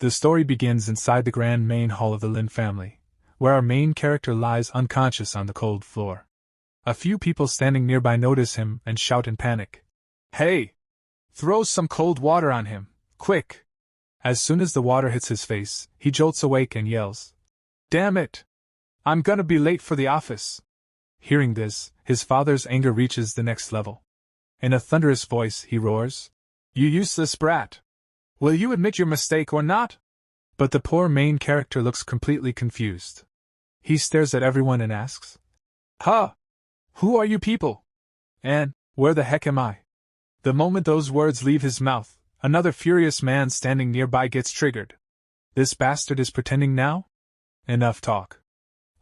The story begins inside the grand main hall of the Lin family, where our main character lies unconscious on the cold floor. A few people standing nearby notice him and shout in panic, "Hey! Throw some cold water on him, quick!" As soon as the water hits his face, he jolts awake and yells, "Damn it! I'm gonna be late for the office!" Hearing this, his father's anger reaches the next level. In a thunderous voice, he roars, "You useless brat! Will you admit your mistake or not?" But the poor main character looks completely confused. He stares at everyone and asks, "Huh? Who are you people? And where the heck am I?" The moment those words leave his mouth, another furious man standing nearby gets triggered. This bastard is pretending now? Enough talk.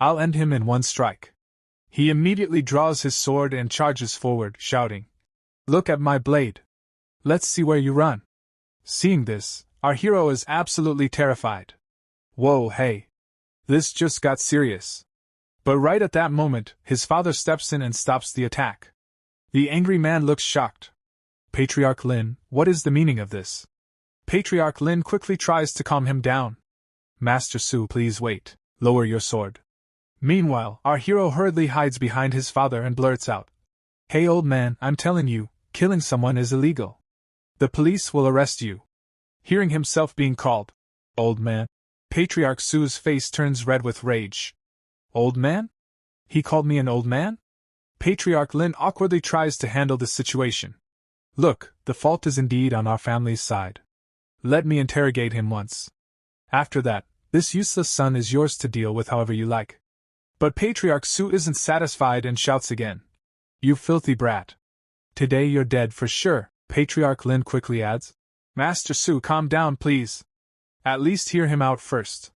I'll end him in one strike. He immediately draws his sword and charges forward, shouting, "Look at my blade! Let's see where you run." Seeing this, our hero is absolutely terrified. Whoa, hey! This just got serious. But right at that moment, his father steps in and stops the attack. The angry man looks shocked. "Patriarch Lin, what is the meaning of this?" Patriarch Lin quickly tries to calm him down. "Master Su, please wait. Lower your sword." Meanwhile, our hero hurriedly hides behind his father and blurts out, "Hey old man, I'm telling you, killing someone is illegal. The police will arrest you." Hearing himself being called old man, Patriarch Su's face turns red with rage. Old man? He called me an old man? Patriarch Lin awkwardly tries to handle the situation. "Look, the fault is indeed on our family's side. Let me interrogate him once. After that, this useless son is yours to deal with however you like." But Patriarch Su isn't satisfied and shouts again, "You filthy brat. Today you're dead for sure." Patriarch Lin quickly adds, "Master Su, calm down please. At least hear him out first."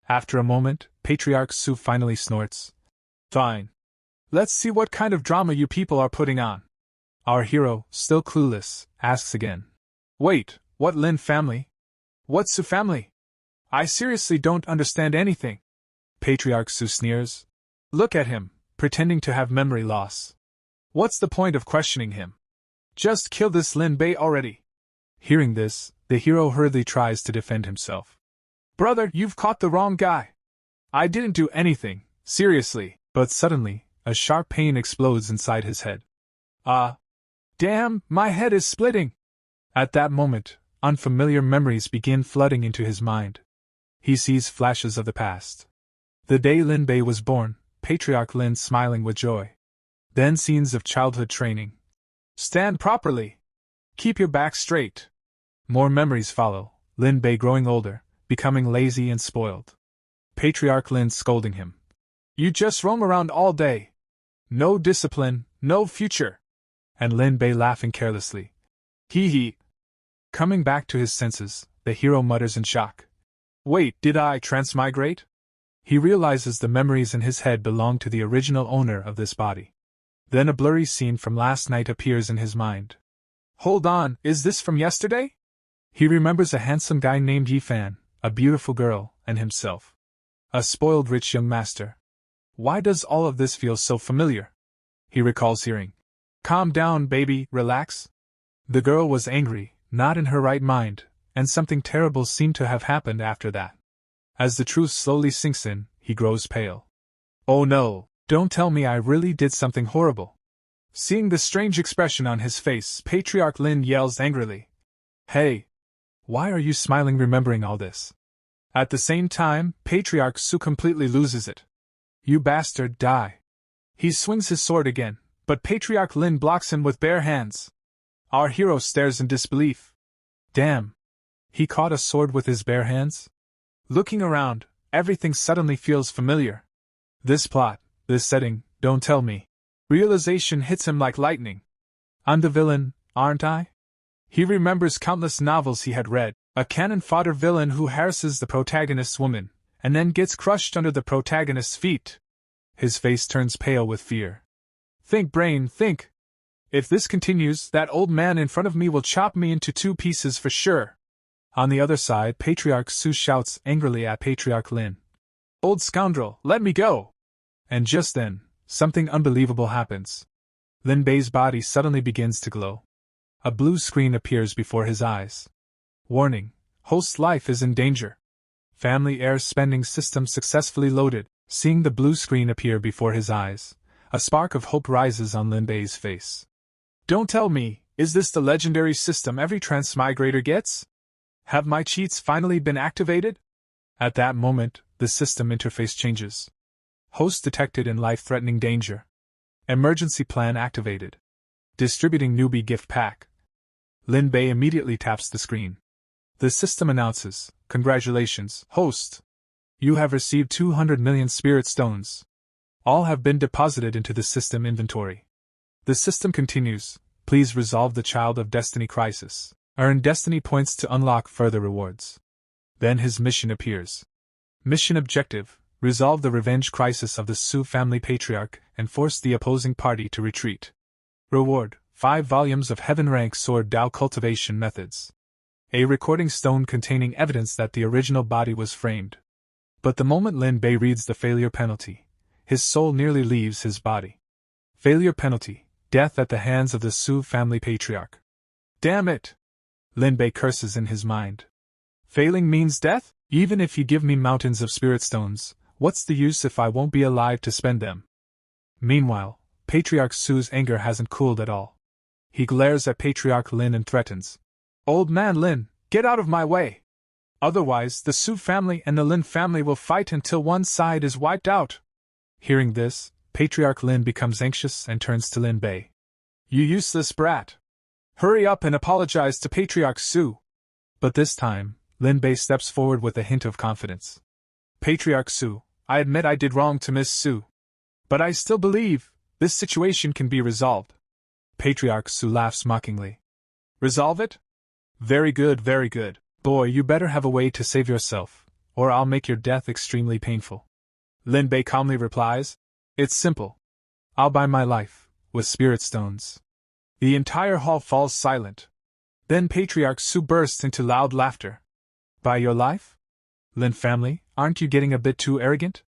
After a moment, Patriarch Su finally snorts, "Fine. Let's see what kind of drama you people are putting on." Our hero, still clueless, asks again, "Wait, what Lin family? What Su family? I seriously don't understand anything." Patriarch Su sneers, "Look at him, pretending to have memory loss. What's the point of questioning him? Just kill this Lin Bei already." Hearing this, the hero hurriedly tries to defend himself. "Brother, you've caught the wrong guy. I didn't do anything, seriously." But suddenly, a sharp pain explodes inside his head. Damn, my head is splitting! At that moment, unfamiliar memories begin flooding into his mind. He sees flashes of the past. The day Lin Bei was born, Patriarch Lin smiling with joy. Then scenes of childhood training. "Stand properly! Keep your back straight!" More memories follow, Lin Bei growing older, becoming lazy and spoiled. Patriarch Lin scolding him. "You just roam around all day. No discipline, no future." And Lin Bei laughing carelessly. "Hee hee." Coming back to his senses, the hero mutters in shock, "Wait, did I transmigrate?" He realizes the memories in his head belong to the original owner of this body. Then a blurry scene from last night appears in his mind. Hold on, is this from yesterday? He remembers a handsome guy named Yifan, a beautiful girl, and himself. A spoiled rich young master. Why does all of this feel so familiar? He recalls hearing, "Calm down, baby, relax." The girl was angry, not in her right mind, and something terrible seemed to have happened after that. As the truth slowly sinks in, he grows pale. "Oh no, don't tell me I really did something horrible." Seeing the strange expression on his face, Patriarch Lin yells angrily, "Hey! Why are you smiling remembering all this?" At the same time, Patriarch Su completely loses it. "You bastard, die!" He swings his sword again, but Patriarch Lin blocks him with bare hands. Our hero stares in disbelief. Damn! He caught a sword with his bare hands? Looking around, everything suddenly feels familiar. This plot, this setting, don't tell me. Realization hits him like lightning. I'm the villain, aren't I? He remembers countless novels he had read, a cannon fodder villain who harasses the protagonist's woman, and then gets crushed under the protagonist's feet. His face turns pale with fear. Think, brain, think! If this continues, that old man in front of me will chop me into 2 pieces for sure. On the other side, Patriarch Su shouts angrily at Patriarch Lin. "Old scoundrel, let me go!" And just then, something unbelievable happens. Lin Bei's body suddenly begins to glow. A blue screen appears before his eyes. Warning, Host's life is in danger. Family heir spending system successfully loaded. Seeing the blue screen appear before his eyes, a spark of hope rises on Lin Bei's face. Don't tell me, is this the legendary system every transmigrator gets? Have my cheats finally been activated? At that moment, the system interface changes. Host detected in life-threatening danger. Emergency plan activated. Distributing newbie gift pack. Lin Bei immediately taps the screen. The system announces, "Congratulations, host! You have received 200 million spirit stones. All have been deposited into the system inventory." The system continues, "Please resolve the Child of Destiny crisis. Earn destiny points to unlock further rewards." Then his mission appears. Mission objective: resolve the revenge crisis of the Su family patriarch and force the opposing party to retreat. Reward: 5 volumes of heaven-rank sword Dao cultivation methods. A recording stone containing evidence that the original body was framed. But the moment Lin Bei reads the failure penalty, his soul nearly leaves his body. Failure penalty: death at the hands of the Su family patriarch. Damn it! Lin Bei curses in his mind. Failing means death? Even if you give me mountains of spirit stones, what's the use if I won't be alive to spend them? Meanwhile, Patriarch Su's anger hasn't cooled at all. He glares at Patriarch Lin and threatens. "Old man Lin, get out of my way! Otherwise, the Su family and the Lin family will fight until one side is wiped out." Hearing this, Patriarch Lin becomes anxious and turns to Lin Bei. "You useless brat! Hurry up and apologize to Patriarch Su." But this time, Lin Bei steps forward with a hint of confidence. "Patriarch Su, I admit I did wrong to Miss Su. But I still believe this situation can be resolved." Patriarch Su laughs mockingly. "Resolve it? Very good, very good. Boy, you better have a way to save yourself, or I'll make your death extremely painful." Lin Bei calmly replies, "It's simple. I'll buy my life with spirit stones." The entire hall falls silent. Then Patriarch Su bursts into loud laughter. "Buy your life? Lin family, aren't you getting a bit too arrogant?"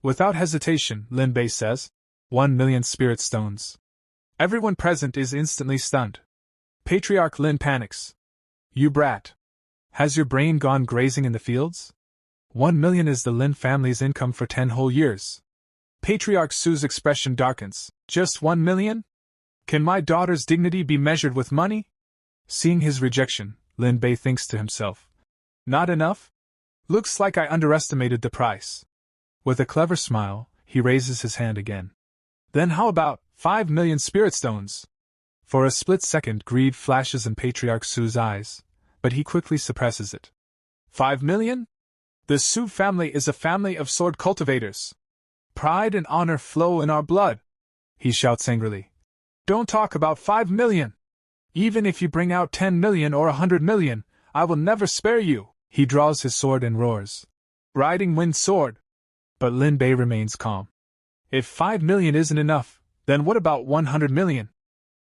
Without hesitation, Lin Bei says, 1 million spirit stones. Everyone present is instantly stunned. Patriarch Lin panics. "You brat! Has your brain gone grazing in the fields? 1 million is the Lin family's income for 10 whole years." Patriarch Su's expression darkens. "Just 1 million? Can my daughter's dignity be measured with money?" Seeing his rejection, Lin Bei thinks to himself, "Not enough? Looks like I underestimated the price." With a clever smile, he raises his hand again. "Then how about 5 million spirit stones?" For a split second, greed flashes in Patriarch Su's eyes, but he quickly suppresses it. 5 million? The Su family is a family of sword cultivators. Pride and honor flow in our blood," he shouts angrily. "Don't talk about 5 million! Even if you bring out 10 million or 100 million, I will never spare you!" He draws his sword and roars. "Riding wind sword!" But Lin Bei remains calm. "If 5 million isn't enough, then what about 100 million?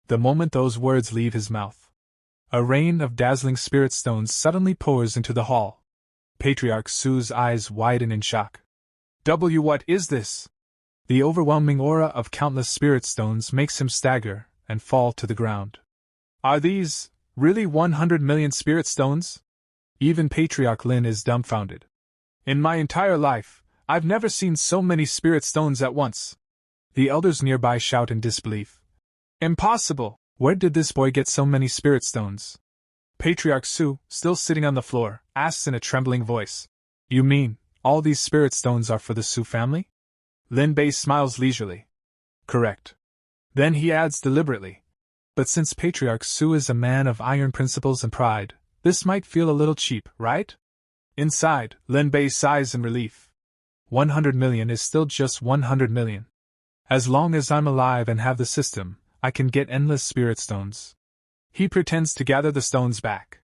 The moment those words leave his mouth, a rain of dazzling spirit stones suddenly pours into the hall. Patriarch Su's eyes widen in shock. What is this?" The overwhelming aura of countless spirit stones makes him stagger and fall to the ground. "Are these really 100 million spirit stones?" Even Patriarch Lin is dumbfounded. "In my entire life, I've never seen so many spirit stones at once." The elders nearby shout in disbelief. "Impossible! Where did this boy get so many spirit stones?" Patriarch Su, still sitting on the floor, asks in a trembling voice. "You mean, all these spirit stones are for the Su family?" Lin Bei smiles leisurely. "Correct." Then he adds deliberately, "But since Patriarch Su is a man of iron principles and pride, this might feel a little cheap, right?" Inside, Lin Bei sighs in relief. 100 million is still just 100 million. As long as I'm alive and have the system, I can get endless spirit stones. He pretends to gather the stones back.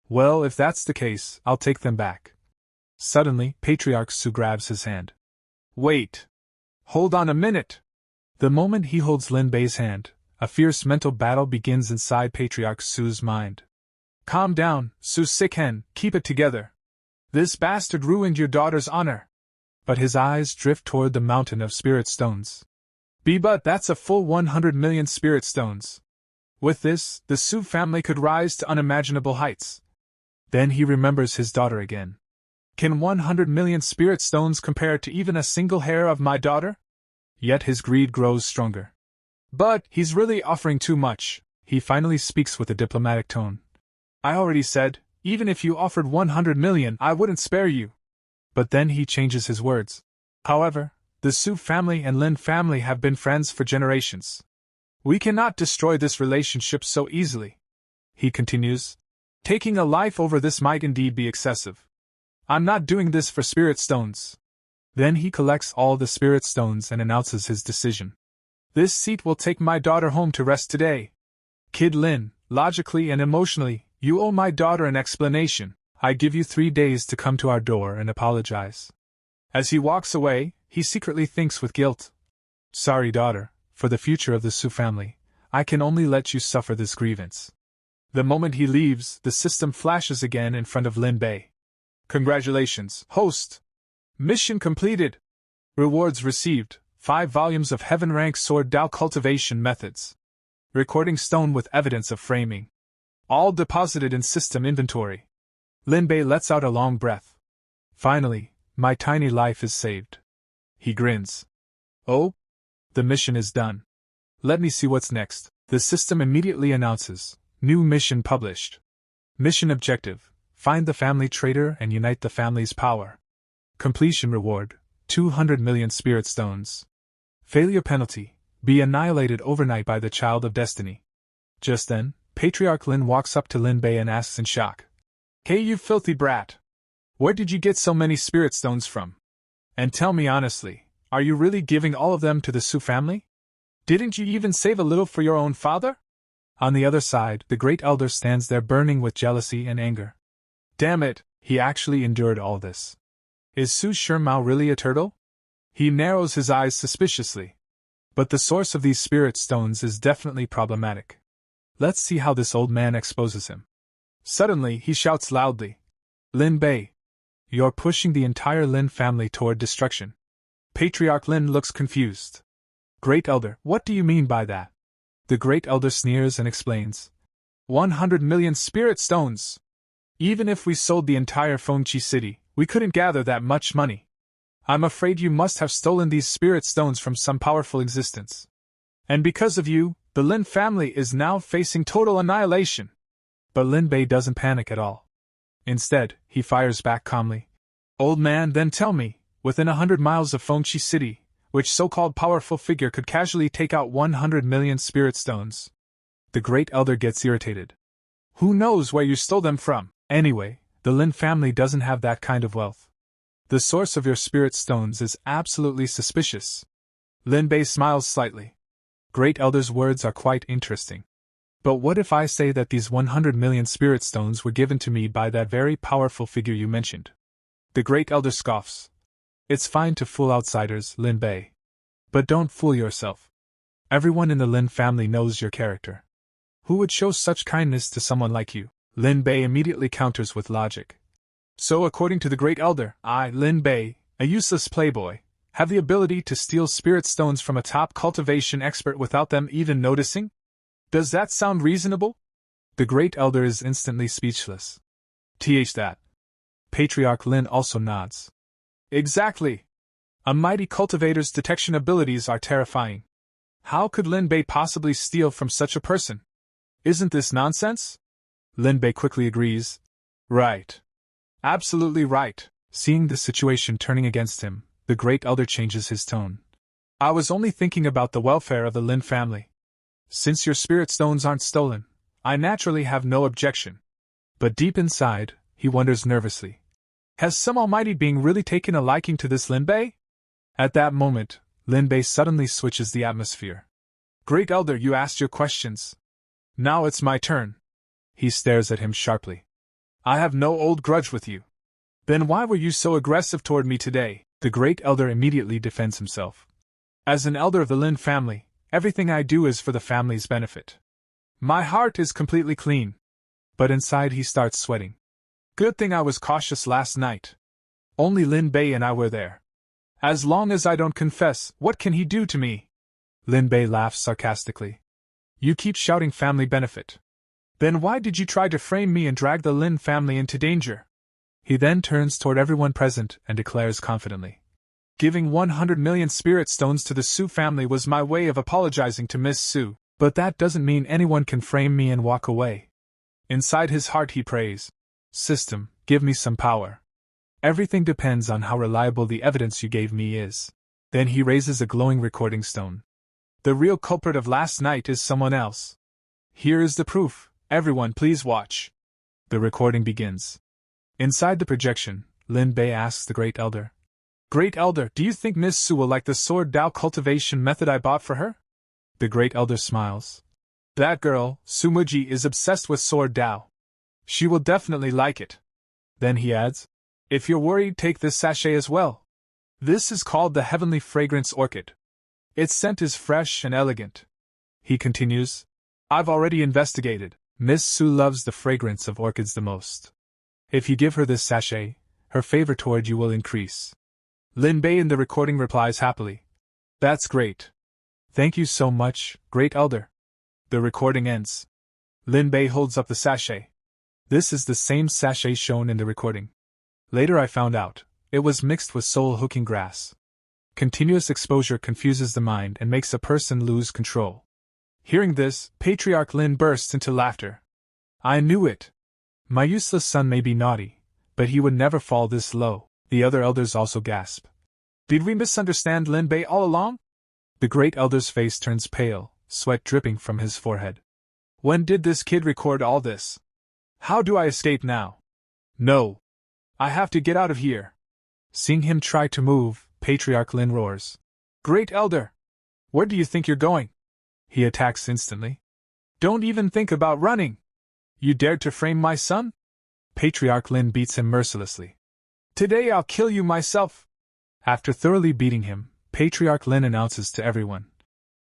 "Well, if that's the case, I'll take them back." Suddenly, Patriarch Su grabs his hand. "Wait! Hold on a minute!" The moment he holds Lin Bei's hand, a fierce mental battle begins inside Patriarch Su's mind. "Calm down, Su Sick-hen, keep it together. This bastard ruined your daughter's honor." But his eyes drift toward the mountain of spirit stones. But that's a full 100 million spirit stones. With this, the Su family could rise to unimaginable heights. Then he remembers his daughter again. Can 100 million spirit stones compare to even a single hair of my daughter? Yet his greed grows stronger. But he's really offering too much, he finally speaks with a diplomatic tone. I already said, even if you offered 100 million, I wouldn't spare you. But then he changes his words. However, the Su family and Lin family have been friends for generations. We cannot destroy this relationship so easily. He continues. Taking a life over this might indeed be excessive. I'm not doing this for spirit stones. Then he collects all the spirit stones and announces his decision. This seat will take my daughter home to rest today. Kid Lin, logically and emotionally, you owe my daughter an explanation. I give you 3 days to come to our door and apologize. As he walks away, he secretly thinks with guilt. Sorry, daughter, for the future of the Su family, I can only let you suffer this grievance. The moment he leaves, the system flashes again in front of Lin Bei. Congratulations, host! Mission completed! Rewards received, 5 volumes of heaven-rank sword Dao cultivation methods. Recording stone with evidence of framing. All deposited in system inventory. Lin Bei lets out a long breath. Finally, my tiny life is saved. He grins. Oh? The mission is done. Let me see what's next. The system immediately announces. New mission published. Mission objective. Find the family traitor and unite the family's power. Completion reward. 200 million spirit stones. Failure penalty. Be annihilated overnight by the child of destiny. Just then, Patriarch Lin walks up to Lin Bei and asks in shock. Hey, you filthy brat! Where did you get so many spirit stones from? And tell me honestly, are you really giving all of them to the Su family? Didn't you even save a little for your own father? On the other side, the great elder stands there burning with jealousy and anger. Damn it, he actually endured all this. Is Su Shimao really a turtle? He narrows his eyes suspiciously. But the source of these spirit stones is definitely problematic. Let's see how this old man exposes him. Suddenly, he shouts loudly. Lin Bei! You're pushing the entire Lin family toward destruction. Patriarch Lin looks confused. Great Elder, what do you mean by that? The Great Elder sneers and explains. 100 million spirit stones! Even if we sold the entire Fengqi city, we couldn't gather that much money. I'm afraid you must have stolen these spirit stones from some powerful existence. And because of you, the Lin family is now facing total annihilation. But Lin Bei doesn't panic at all. Instead, he fires back calmly. Old man, then tell me, within 100 miles of Fengqi city, which so-called powerful figure could casually take out 100 million spirit stones? The Great Elder gets irritated. Who knows where you stole them from? Anyway, the Lin family doesn't have that kind of wealth. The source of your spirit stones is absolutely suspicious. Lin Bei smiles slightly. Great Elder's words are quite interesting. But what if I say that these 100 million spirit stones were given to me by that very powerful figure you mentioned? The Great Elder scoffs. It's fine to fool outsiders, Lin Bei. But don't fool yourself. Everyone in the Lin family knows your character. Who would show such kindness to someone like you? Lin Bei immediately counters with logic. So according to the Great Elder, I, Lin Bei, a useless playboy, have the ability to steal spirit stones from a top cultivation expert without them even noticing? Does that sound reasonable? The Great Elder is instantly speechless. That. Patriarch Lin also nods. Exactly. A mighty cultivator's detection abilities are terrifying. How could Lin Bei possibly steal from such a person? Isn't this nonsense? Lin Bei quickly agrees. Right. Absolutely right. Seeing the situation turning against him, the Great Elder changes his tone. I was only thinking about the welfare of the Lin family. Since your spirit stones aren't stolen, I naturally have no objection. But deep inside, he wonders nervously. Has some almighty being really taken a liking to this Lin Bei? At that moment, Lin Bei suddenly switches the atmosphere. Great Elder, you asked your questions. Now it's my turn. He stares at him sharply. I have no old grudge with you. Then why were you so aggressive toward me today? The Great Elder immediately defends himself. As an elder of the Lin family, everything I do is for the family's benefit. My heart is completely clean. But inside he starts sweating. Good thing I was cautious last night. Only Lin Bei and I were there. As long as I don't confess, what can he do to me? Lin Bei laughs sarcastically. You keep shouting family benefit. Then why did you try to frame me and drag the Lin family into danger? He then turns toward everyone present and declares confidently. Giving 100 million spirit stones to the Su family was my way of apologizing to Miss Su, but that doesn't mean anyone can frame me and walk away. Inside his heart he prays, System, give me some power. Everything depends on how reliable the evidence you gave me is. Then he raises a glowing recording stone. The real culprit of last night is someone else. Here is the proof. Everyone please watch. The recording begins. Inside the projection, Lin Bei asks the Great Elder. Great Elder, do you think Miss Su will like the sword Dao cultivation method I bought for her? The Great Elder smiles. That girl, Su Muji, is obsessed with sword Dao. She will definitely like it. Then he adds, if you're worried, take this sachet as well. This is called the Heavenly Fragrance Orchid. Its scent is fresh and elegant. He continues, I've already investigated. Miss Su loves the fragrance of orchids the most. If you give her this sachet, her favor toward you will increase. Lin Bei in the recording replies happily. That's great. Thank you so much, Great Elder. The recording ends. Lin Bei holds up the sachet. This is the same sachet shown in the recording. Later I found out, it was mixed with soul-hooking grass. Continuous exposure confuses the mind and makes a person lose control. Hearing this, Patriarch Lin bursts into laughter. I knew it. My useless son may be naughty, but he would never fall this low. The other elders also gasp. Did we misunderstand Lin Bei all along? The Great Elder's face turns pale, sweat dripping from his forehead. When did this kid record all this? How do I escape now? No. I have to get out of here. Seeing him try to move, Patriarch Lin roars. Great Elder! Where do you think you're going? He attacks instantly. Don't even think about running! You dared to frame my son? Patriarch Lin beats him mercilessly. Today I'll kill you myself! After thoroughly beating him, Patriarch Lin announces to everyone.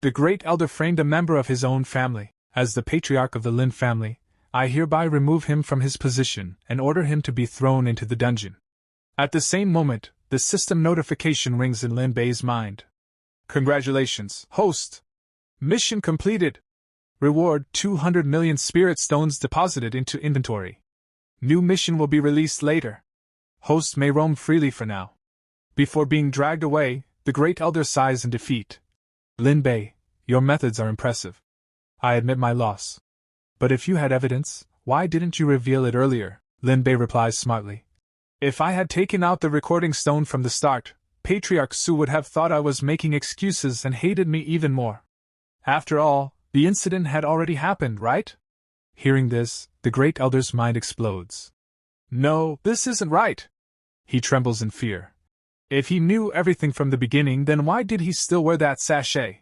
The Great Elder framed a member of his own family. As the Patriarch of the Lin family, I hereby remove him from his position and order him to be thrown into the dungeon. At the same moment, the system notification rings in Lin Bei's mind. Congratulations, host! Mission completed! Reward 200 million spirit stones deposited into inventory. New mission will be released later. Host may roam freely for now. Before being dragged away, the Great Elder sighs in defeat. Lin Bei, your methods are impressive. I admit my loss. But if you had evidence, why didn't you reveal it earlier? Lin Bei replies smartly. If I had taken out the recording stone from the start, Patriarch Su would have thought I was making excuses and hated me even more. After all, the incident had already happened, right? Hearing this, the Great Elder's mind explodes. No, this isn't right. He trembles in fear. If he knew everything from the beginning, then why did he still wear that sachet?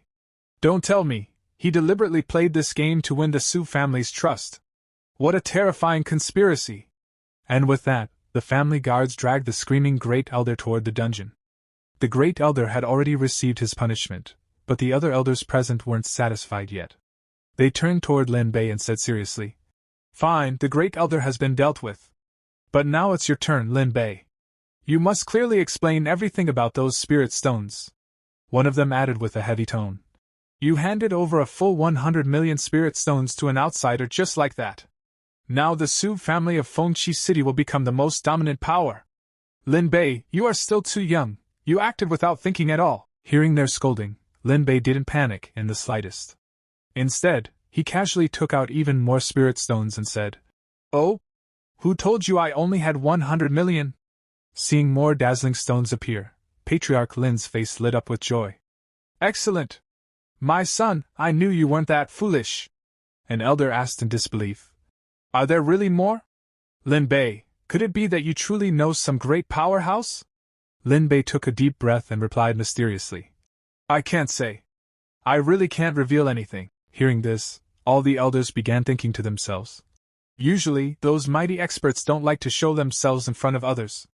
Don't tell me, he deliberately played this game to win the Su family's trust. What a terrifying conspiracy! And with that, the family guards dragged the screaming Great Elder toward the dungeon. The Great Elder had already received his punishment, but the other elders present weren't satisfied yet. They turned toward Lin Bei and said seriously, Fine, the Great Elder has been dealt with. But now it's your turn, Lin Bei. You must clearly explain everything about those spirit stones. One of them added with a heavy tone. You handed over a full 100 million spirit stones to an outsider just like that. Now the Su family of Fengqi City will become the most dominant power. Lin Bei, you are still too young. You acted without thinking at all. Hearing their scolding, Lin Bei didn't panic in the slightest. Instead, he casually took out even more spirit stones and said, Oh? Who told you I only had 100 million? Seeing more dazzling stones appear, Patriarch Lin's face lit up with joy. Excellent! My son, I knew you weren't that foolish. An elder asked in disbelief. Are there really more? Lin Bei, could it be that you truly know some great powerhouse? Lin Bei took a deep breath and replied mysteriously. I can't say. I really can't reveal anything. Hearing this, all the elders began thinking to themselves. Usually, those mighty experts don't like to show themselves in front of others.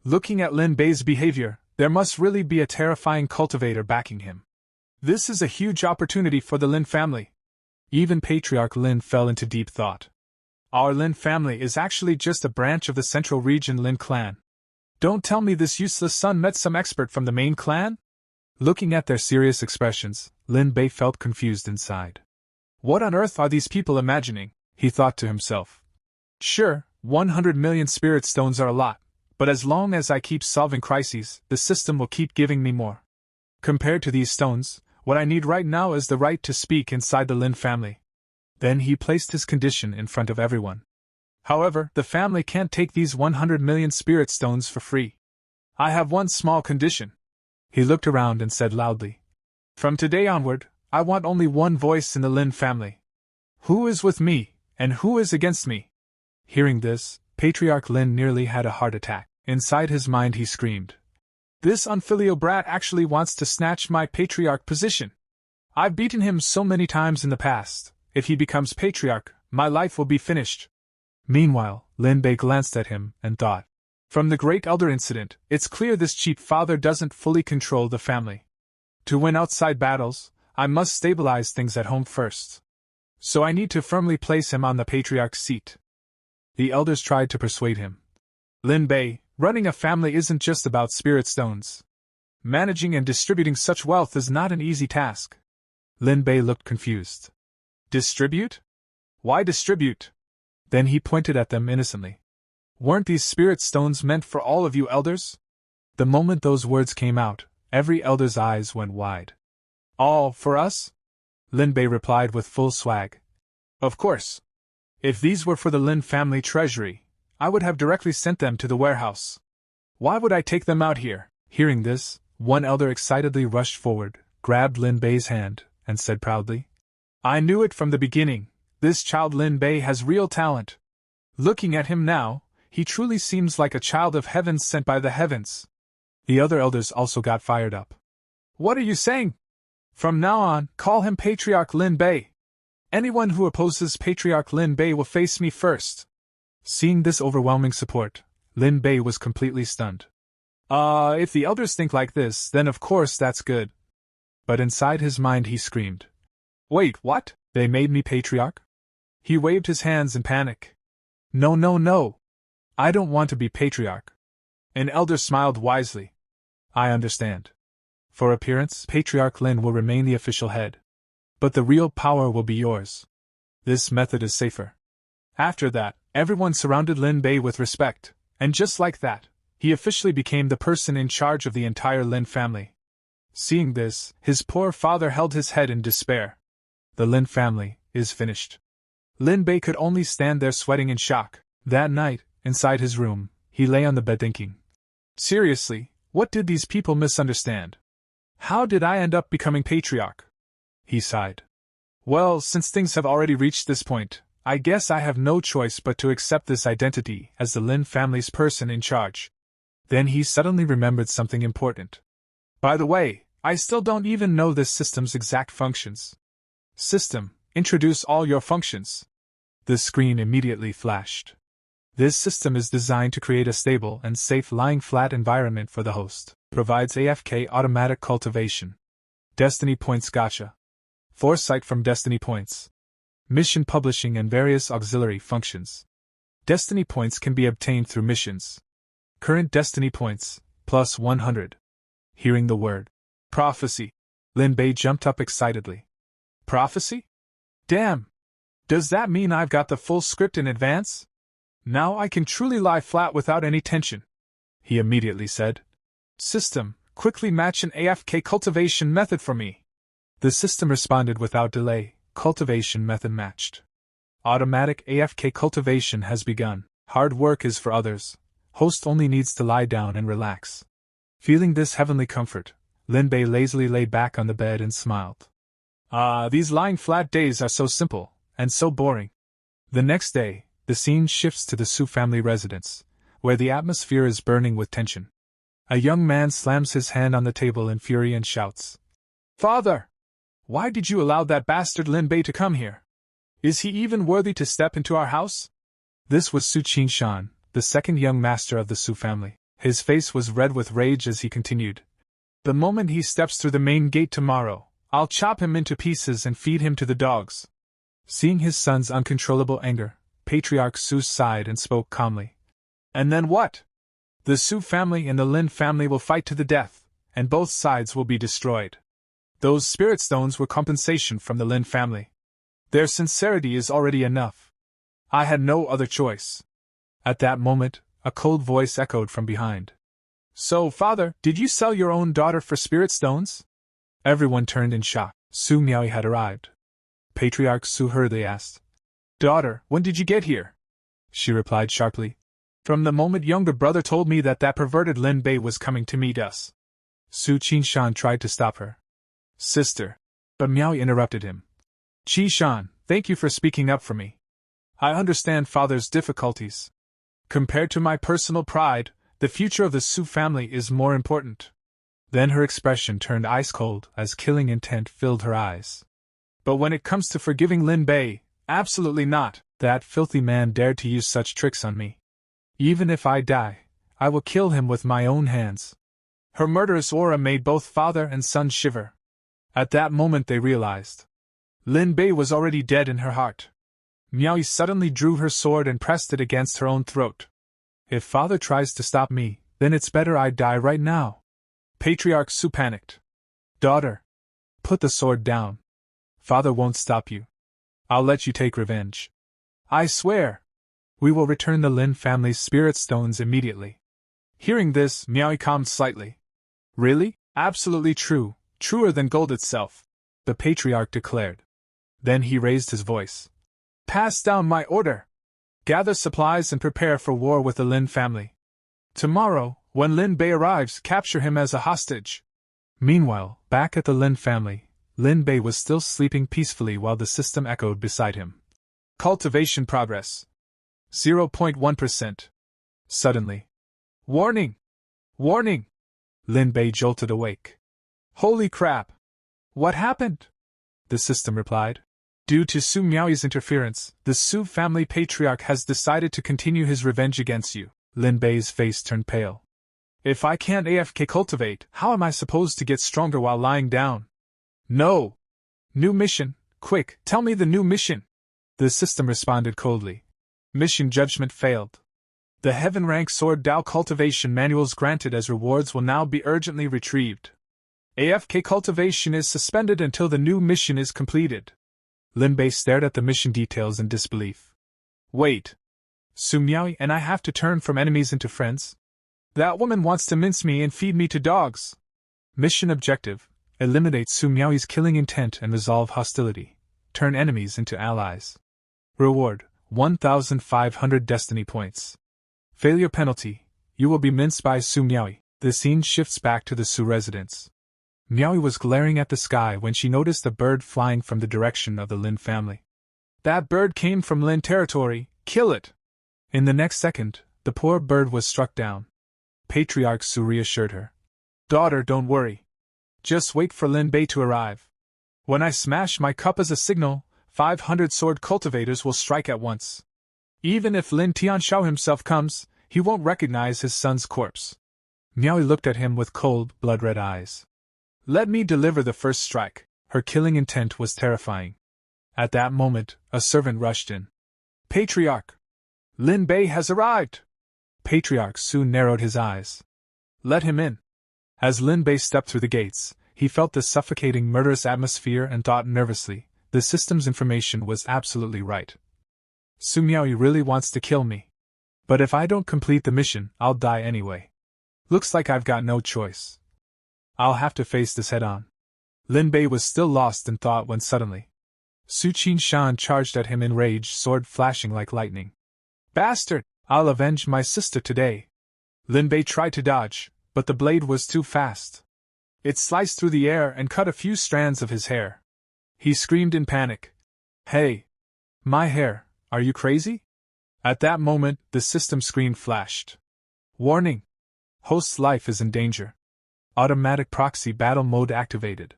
Looking at Lin Bei's behavior, there must really be a terrifying cultivator backing him. This is a huge opportunity for the Lin family. Even Patriarch Lin fell into deep thought. Our Lin family is actually just a branch of the Central Region Lin clan. Don't tell me this useless son met some expert from the main clan? Looking at their serious expressions, Lin Bei felt confused inside. What on earth are these people imagining? He thought to himself. Sure, 100 million spirit stones are a lot, but as long as I keep solving crises, the system will keep giving me more. Compared to these stones, what I need right now is the right to speak inside the Lin family. Then he placed his condition in front of everyone. However, the family can't take these 100 million spirit stones for free. I have one small condition. He looked around and said loudly. From today onward, I want only one voice in the Lin family. Who is with me, and who is against me? Hearing this, Patriarch Lin nearly had a heart attack. Inside his mind he screamed. This unfilial brat actually wants to snatch my patriarch position. I've beaten him so many times in the past. If he becomes patriarch, my life will be finished. Meanwhile, Lin Bei glanced at him and thought. From the Great Elder incident, it's clear this cheap father doesn't fully control the family. To win outside battles, I must stabilize things at home first. So I need to firmly place him on the patriarch's seat. The elders tried to persuade him. Lin Bei, running a family isn't just about spirit stones. Managing and distributing such wealth is not an easy task. Lin Bei looked confused. Distribute? Why distribute? Then he pointed at them innocently. Weren't these spirit stones meant for all of you elders? The moment those words came out, every elder's eyes went wide. All for us? Lin Bei replied with full swag. Of course. If these were for the Lin family treasury, I would have directly sent them to the warehouse. Why would I take them out here? Hearing this, one elder excitedly rushed forward, grabbed Lin Bei's hand, and said proudly, I knew it from the beginning. This child Lin Bei has real talent. Looking at him now, he truly seems like a child of heaven sent by the heavens. The other elders also got fired up. What are you saying? From now on, call him Patriarch Lin Bei. Anyone who opposes Patriarch Lin Bei will face me first. Seeing this overwhelming support, Lin Bei was completely stunned. If the elders think like this, then of course that's good. But inside his mind he screamed. Wait, what? They made me patriarch? He waved his hands in panic. No, no, no. I don't want to be patriarch. An elder smiled wisely. I understand. For appearance, Patriarch Lin will remain the official head. But the real power will be yours. This method is safer. After that, everyone surrounded Lin Bei with respect, and just like that, he officially became the person in charge of the entire Lin family. Seeing this, his poor father held his head in despair. The Lin family is finished. Lin Bei could only stand there sweating in shock. That night, inside his room, he lay on the bed thinking. Seriously, what did these people misunderstand? How did I end up becoming patriarch? He sighed. Well, since things have already reached this point, I guess I have no choice but to accept this identity as the Lin family's person in charge. Then he suddenly remembered something important. By the way, I still don't even know this system's exact functions. System, introduce all your functions. The screen immediately flashed. This system is designed to create a stable and safe lying flat environment for the host. Provides AFK automatic cultivation. Destiny points gacha. Foresight from Destiny points. Mission publishing and various auxiliary functions. Destiny points can be obtained through missions. Current Destiny points, plus 100. Hearing the word prophecy, Lin Bei jumped up excitedly. Prophecy? Damn! Does that mean I've got the full script in advance? Now I can truly lie flat without any tension. He immediately said. System, quickly match an AFK cultivation method for me. The system responded without delay. Cultivation method matched. Automatic AFK cultivation has begun. Hard work is for others. Host only needs to lie down and relax. Feeling this heavenly comfort, Lin Bei lazily lay back on the bed and smiled. These lying flat days are so simple, and so boring. The next day, the scene shifts to the Su family residence, where the atmosphere is burning with tension. A young man slams his hand on the table in fury and shouts. Father! Why did you allow that bastard Lin Bei to come here? Is he even worthy to step into our house? This was Su Qingshan, the second young master of the Su family. His face was red with rage as he continued. The moment he steps through the main gate tomorrow, I'll chop him into pieces and feed him to the dogs. Seeing his son's uncontrollable anger, Patriarch Su sighed and spoke calmly. And then what? The Su family and the Lin family will fight to the death, and both sides will be destroyed. Those spirit stones were compensation from the Lin family. Their sincerity is already enough. I had no other choice. At that moment, a cold voice echoed from behind. So, father, did you sell your own daughter for spirit stones? Everyone turned in shock. Su Miaoyi had arrived. Patriarch Su hurriedly asked, Daughter, when did you get here? She replied sharply. From the moment younger brother told me that perverted Lin Bei was coming to meet us. Su Qinshan tried to stop her. Sister. But Miaoyi interrupted him. Qishan, thank you for speaking up for me. I understand father's difficulties. Compared to my personal pride, the future of the Su family is more important. Then her expression turned ice-cold as killing intent filled her eyes. But when it comes to forgiving Lin Bei, absolutely not. That filthy man dared to use such tricks on me. Even if I die, I will kill him with my own hands. Her murderous aura made both father and son shiver. At that moment they realized. Lin Bei was already dead in her heart. Miaoyi suddenly drew her sword and pressed it against her own throat. If father tries to stop me, then it's better I die right now. Patriarch Su panicked. Daughter, put the sword down. Father won't stop you. I'll let you take revenge. I swear. We will return the Lin family's spirit stones immediately. Hearing this, Miaoyi calmed slightly. Really? Absolutely true, truer than gold itself, the patriarch declared. Then he raised his voice. Pass down my order. Gather supplies and prepare for war with the Lin family. Tomorrow, when Lin Bei arrives, capture him as a hostage. Meanwhile, back at the Lin family, Lin Bei was still sleeping peacefully while the system echoed beside him. Cultivation progress. 0.1%. Suddenly. Warning! Warning! Lin Bei jolted awake. Holy crap! What happened? The system replied. Due to Su Miaoyi's interference, the Su family patriarch has decided to continue his revenge against you. Lin Bei's face turned pale. If I can't AFK cultivate, how am I supposed to get stronger while lying down? No! New mission, quick, tell me the new mission! The system responded coldly. Mission judgment failed. The heaven rank sword Dao cultivation manuals granted as rewards will now be urgently retrieved. AFK cultivation is suspended until the new mission is completed. Lin Bei stared at the mission details in disbelief. Wait. Su Miaoyi and I have to turn from enemies into friends? That woman wants to mince me and feed me to dogs. Mission objective. Eliminate Su Miaoyi's killing intent and resolve hostility. Turn enemies into allies. Reward, 1,500 destiny points. Failure penalty, you will be minced by Su Miaoyi. The scene shifts back to the Su residence. Miaoyi was glaring at the sky when she noticed a bird flying from the direction of the Lin family. That bird came from Lin territory, kill it! In the next second, the poor bird was struck down. Patriarch Su reassured her. Daughter, don't worry. Just wait for Lin Bei to arrive. When I smash my cup as a signal, 500 sword cultivators will strike at once. Even if Lin Tianshao himself comes, he won't recognize his son's corpse. Miaoyi looked at him with cold, blood-red eyes. Let me deliver the first strike. Her killing intent was terrifying. At that moment, a servant rushed in. Patriarch! Lin Bei has arrived! Patriarch soon narrowed his eyes. Let him in. As Lin Bei stepped through the gates, he felt the suffocating murderous atmosphere and thought nervously, the system's information was absolutely right. Su Miaoyi really wants to kill me. But if I don't complete the mission, I'll die anyway. Looks like I've got no choice. I'll have to face this head-on. Lin Bei was still lost in thought when suddenly Su Qinshan charged at him in rage, sword flashing like lightning. Bastard! I'll avenge my sister today! Lin Bei tried to dodge, but the blade was too fast. It sliced through the air and cut a few strands of his hair. He screamed in panic. Hey! My hair, are you crazy? At that moment, the system screen flashed. Warning! Host's life is in danger. Automatic proxy battle mode activated.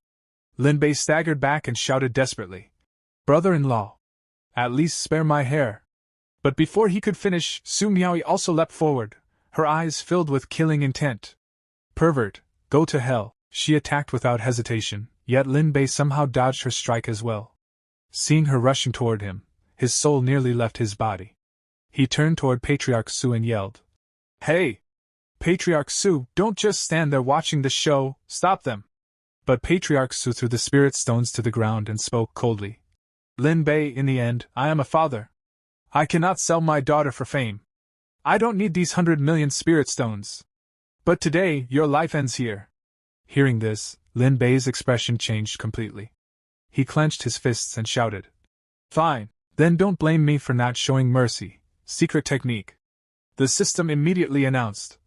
Lin Bei staggered back and shouted desperately. Brother-in-law! At least spare my hair! But before he could finish, Su Miaoyi also leapt forward, her eyes filled with killing intent. Pervert, go to hell, she attacked without hesitation, yet Lin Bei somehow dodged her strike as well. Seeing her rushing toward him, his soul nearly left his body. He turned toward Patriarch Su and yelled. Hey! Patriarch Su, don't just stand there watching the show, stop them! But Patriarch Su threw the spirit stones to the ground and spoke coldly. Lin Bei, in the end, I am a father. I cannot sell my daughter for fame. I don't need these 100 million spirit stones. But today, your life ends here. Hearing this, Lin Bei's expression changed completely. He clenched his fists and shouted. Fine, then don't blame me for not showing mercy. Secret technique. The system immediately announced.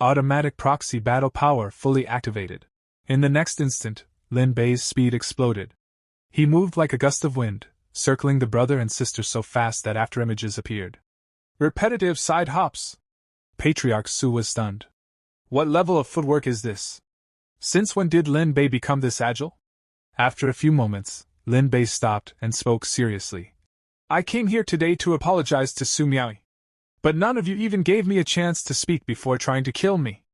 Automatic proxy battle power fully activated. In the next instant, Lin Bei's speed exploded. He moved like a gust of wind, circling the brother and sister so fast that afterimages appeared. Repetitive side hops. Patriarch Su was stunned. What level of footwork is this? Since when did Lin Bei become this agile? After a few moments, Lin Bei stopped and spoke seriously. I came here today to apologize to Su Miaoi. But none of you even gave me a chance to speak before trying to kill me.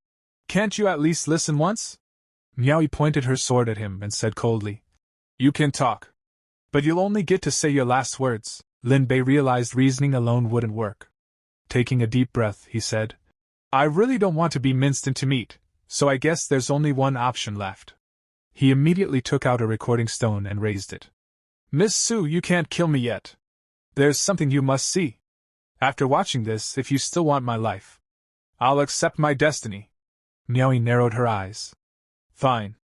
Can't you at least listen once? Miaoi pointed her sword at him and said coldly. You can talk. But you'll only get to say your last words. Lin Bei realized reasoning alone wouldn't work. Taking a deep breath, he said, I really don't want to be minced into meat, so I guess there's only one option left. He immediately took out a recording stone and raised it. Miss Su, you can't kill me yet. There's something you must see. After watching this, if you still want my life, I'll accept my destiny. Miaoi narrowed her eyes. Fine.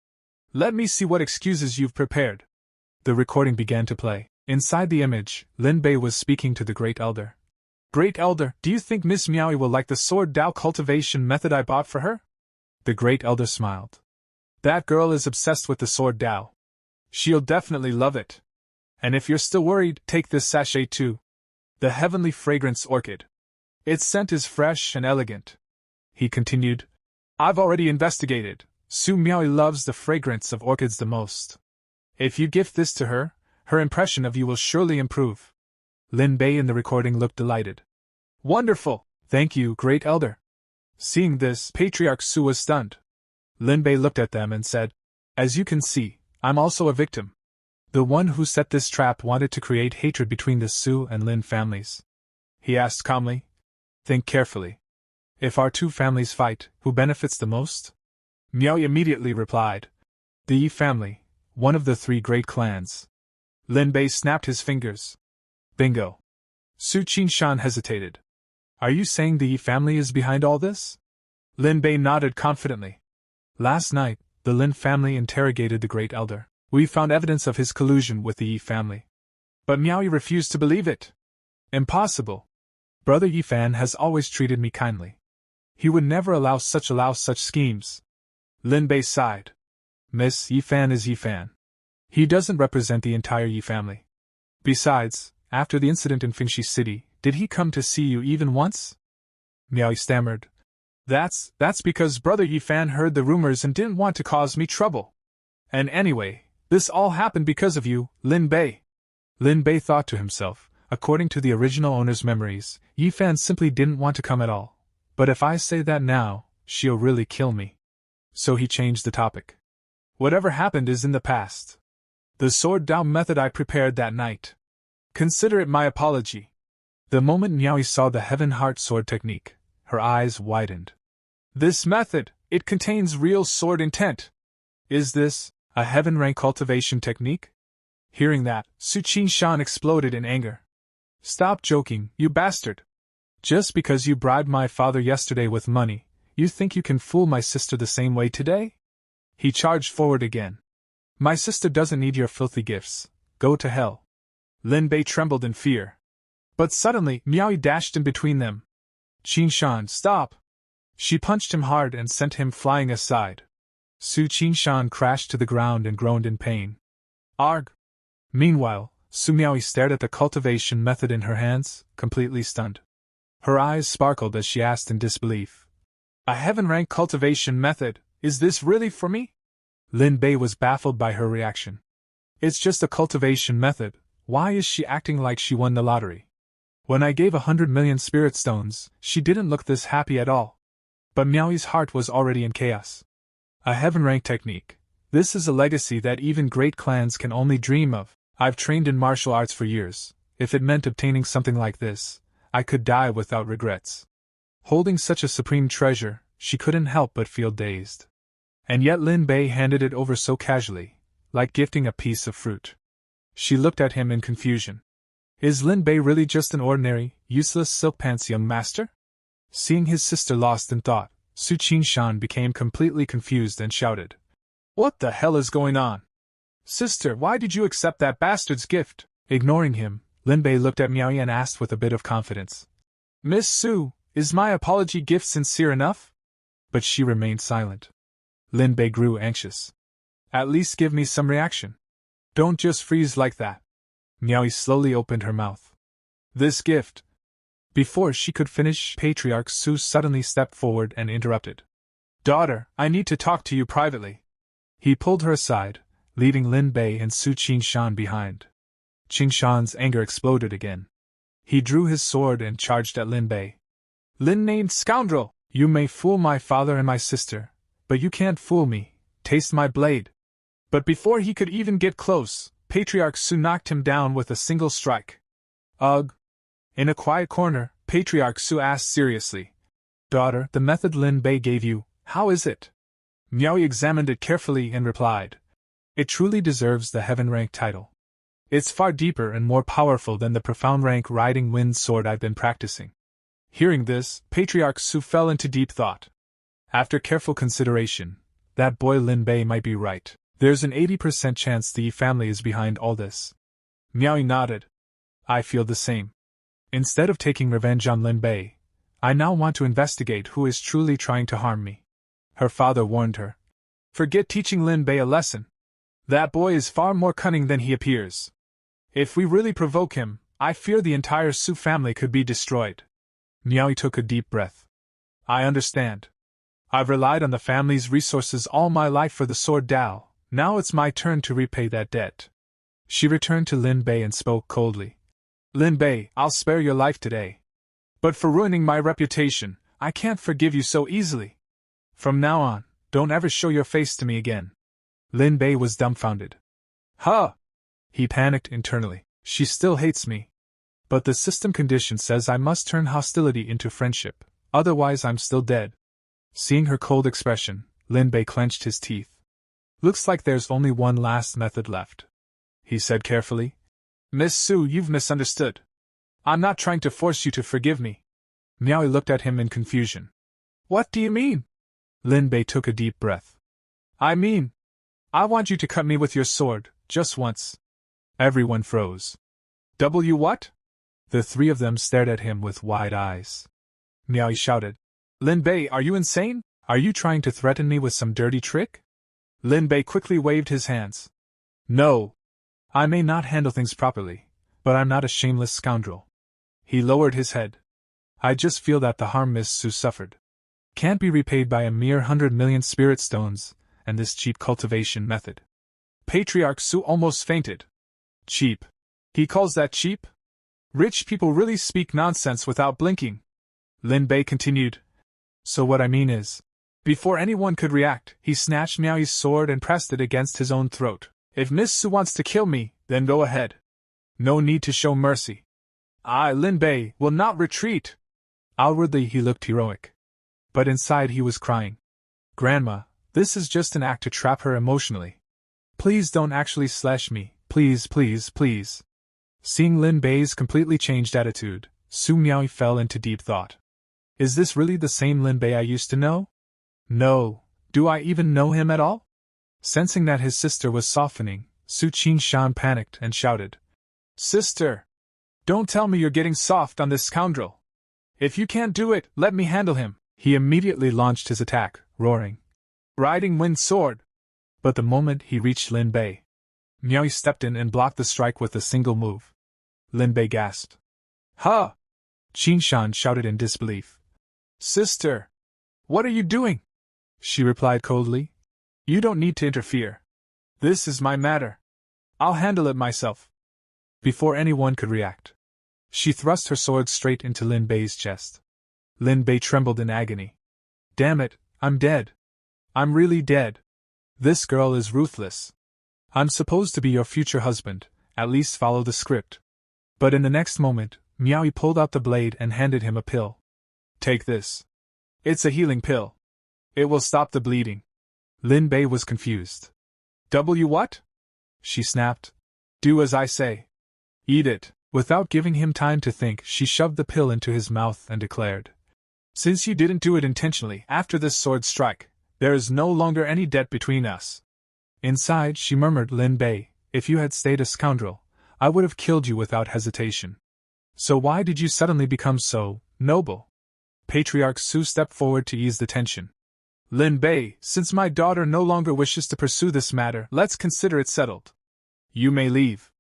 Let me see what excuses you've prepared. The recording began to play. Inside the image, Lin Bei was speaking to the Great Elder. Great Elder, do you think Miss Miaoi will like the sword Dao cultivation method I bought for her? The Great Elder smiled. That girl is obsessed with the sword Dao. She'll definitely love it. And if you're still worried, take this sachet too. The Heavenly Fragrance Orchid. Its scent is fresh and elegant. He continued. I've already investigated. Su Miaoi loves the fragrance of orchids the most. If you gift this to her, her impression of you will surely improve. Lin Bei in the recording looked delighted. Wonderful! Thank you, Great Elder. Seeing this, Patriarch Su was stunned. Lin Bei looked at them and said, As you can see, I'm also a victim. The one who set this trap wanted to create hatred between the Su and Lin families. He asked calmly, Think carefully. If our two families fight, who benefits the most? Miaoi immediately replied, The Yi family, one of the three great clans. Lin Bei snapped his fingers. Bingo. Su Qinshan hesitated. Are you saying the Yi family is behind all this? Lin Bei nodded confidently. Last night, the Lin family interrogated the Great Elder. We found evidence of his collusion with the Yi family. But Miaoi refused to believe it. Impossible. Brother Yifan has always treated me kindly. He would never allow such schemes. Lin Bei sighed. Miss Yifan is Yifan. He doesn't represent the entire Yi family. Besides, after the incident in Fingxi City, did he come to see you even once? Miaoi stammered. That's because Brother Yifan heard the rumors and didn't want to cause me trouble. And anyway, this all happened because of you, Lin Bei. Lin Bei thought to himself, according to the original owner's memories, Yifan simply didn't want to come at all. But if I say that now, she'll really kill me. So he changed the topic. Whatever happened is in the past. The sword Dao method I prepared that night. Consider it my apology. The moment Miaoi saw the Heaven Heart sword technique, her eyes widened. This method, it contains real sword intent. Is this a heaven rank cultivation technique? Hearing that, Su Qinshan exploded in anger. Stop joking, you bastard. Just because you bribed my father yesterday with money, you think you can fool my sister the same way today? He charged forward again. My sister doesn't need your filthy gifts. Go to hell. Lin Bei trembled in fear. But suddenly, Miaoi dashed in between them. Qinshan, stop! She punched him hard and sent him flying aside. Su Qinshan crashed to the ground and groaned in pain. Arg! Meanwhile, Su Miaoi stared at the cultivation method in her hands, completely stunned. Her eyes sparkled as she asked in disbelief. A heaven-rank cultivation method, is this really for me? Lin Bei was baffled by her reaction. It's just a cultivation method, why is she acting like she won the lottery? When I gave 100 million spirit stones, she didn't look this happy at all. But Miaoi's heart was already in chaos. A heaven-rank technique. This is a legacy that even great clans can only dream of. I've trained in martial arts for years. If it meant obtaining something like this, I could die without regrets. Holding such a supreme treasure, she couldn't help but feel dazed. And yet Lin Bei handed it over so casually, like gifting a piece of fruit. She looked at him in confusion. Is Lin Bei really just an ordinary, useless silk pants young master? Seeing his sister lost in thought, Su Qingshan became completely confused and shouted, "What the hell is going on? Sister, why did you accept that bastard's gift?" Ignoring him, Lin Bei looked at Miaoyi and asked with a bit of confidence, "Miss Su, is my apology gift sincere enough?" But she remained silent. Lin Bei grew anxious. "At least give me some reaction. Don't just freeze like that." Miaoyi slowly opened her mouth. "This gift." Before she could finish, Patriarch Su suddenly stepped forward and interrupted. "Daughter, I need to talk to you privately." He pulled her aside, leaving Lin Bei and Su Qingshan behind. Qingshan's anger exploded again. He drew his sword and charged at Lin Bei. "Lin-named scoundrel! You may fool my father and my sister, but you can't fool me. Taste my blade." But before he could even get close, Patriarch Su knocked him down with a single strike. "Ugh." In a quiet corner, Patriarch Su asked seriously, "Daughter, the method Lin Bei gave you, how is it?" Miaoyi examined it carefully and replied, "It truly deserves the heaven rank title. It's far deeper and more powerful than the profound rank riding wind sword I've been practicing." Hearing this, Patriarch Su fell into deep thought. After careful consideration, that boy Lin Bei might be right. There's an 80% chance the Yi family is behind all this. Miaoyi nodded. "I feel the same. Instead of taking revenge on Lin Bei, I now want to investigate who is truly trying to harm me." Her father warned her. "Forget teaching Lin Bei a lesson. That boy is far more cunning than he appears. If we really provoke him, I fear the entire Su family could be destroyed." Miaoyi took a deep breath. "I understand. I've relied on the family's resources all my life for the sword Dao. Now it's my turn to repay that debt." She returned to Lin Bei and spoke coldly. "Lin Bei, I'll spare your life today. But for ruining my reputation, I can't forgive you so easily. From now on, don't ever show your face to me again." Lin Bei was dumbfounded. "Huh!" He panicked internally. "She still hates me. But the system condition says I must turn hostility into friendship, otherwise I'm still dead." Seeing her cold expression, Lin Bei clenched his teeth. "Looks like there's only one last method left," he said carefully. "Miss Su, you've misunderstood. I'm not trying to force you to forgive me." Miaoyi looked at him in confusion. "What do you mean?" Lin Bei took a deep breath. "I mean, I want you to cut me with your sword, just once." Everyone froze. What?" The three of them stared at him with wide eyes. Miaoyi shouted, "Lin Bei, are you insane? Are you trying to threaten me with some dirty trick?" Lin Bei quickly waved his hands. "No. I may not handle things properly, but I'm not a shameless scoundrel." He lowered his head. "I just feel that the harm Miss Su suffered can't be repaid by a mere 100 million spirit stones and this cheap cultivation method." Patriarch Su almost fainted. "Cheap? He calls that cheap? Rich people really speak nonsense without blinking." Lin Bei continued. "So what I mean is..." Before anyone could react, he snatched Miaoyi's sword and pressed it against his own throat. "If Miss Su wants to kill me, then go ahead. No need to show mercy. I, Lin Bei, will not retreat." Outwardly he looked heroic, but inside he was crying. "Grandma, this is just an act to trap her emotionally. Please don't actually slash me, please, please, please." Seeing Lin Bei's completely changed attitude, Su Miaoyi fell into deep thought. Is this really the same Lin Bei I used to know? No, do I even know him at all? Sensing that his sister was softening, Su Qingshan panicked and shouted, "Sister! Don't tell me you're getting soft on this scoundrel. If you can't do it, let me handle him." He immediately launched his attack, roaring, "Riding wind sword!" But the moment he reached Lin Bei, Miaoyi stepped in and blocked the strike with a single move. Lin Bei gasped. "Huh!" Qingshan shouted in disbelief. "Sister! What are you doing?" She replied coldly, "You don't need to interfere. This is my matter. I'll handle it myself." Before anyone could react, she thrust her sword straight into Lin Bei's chest. Lin Bei trembled in agony. "Damn it, I'm dead. I'm really dead. This girl is ruthless. I'm supposed to be your future husband, at least follow the script." But in the next moment, Miaoyi pulled out the blade and handed him a pill. "Take this. It's a healing pill. It will stop the bleeding." Lin Bei was confused. What?" she snapped. "Do as I say. Eat it." Without giving him time to think, she shoved the pill into his mouth and declared, "Since you didn't do it intentionally, after this sword strike, there is no longer any debt between us." Inside, she murmured, "Lin Bei, if you had stayed a scoundrel, I would have killed you without hesitation. So why did you suddenly become so noble?" Patriarch Su stepped forward to ease the tension. "Lin Bei, since my daughter no longer wishes to pursue this matter, let's consider it settled. You may leave."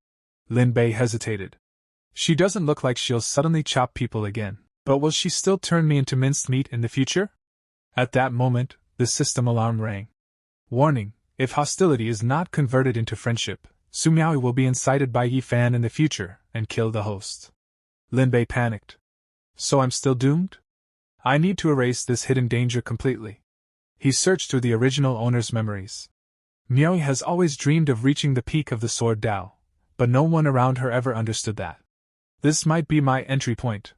Lin Bei hesitated. "She doesn't look like she'll suddenly chop people again, but will she still turn me into minced meat in the future?" At that moment, the system alarm rang. Warning: if hostility is not converted into friendship, Su Miaoyu will be incited by Yi Fan in the future and kill the host. Lin Bei panicked. So I'm still doomed? I need to erase this hidden danger completely. He searched through the original owner's memories. Miaoyu has always dreamed of reaching the peak of the Sword Dao, but no one around her ever understood that. This might be my entry point.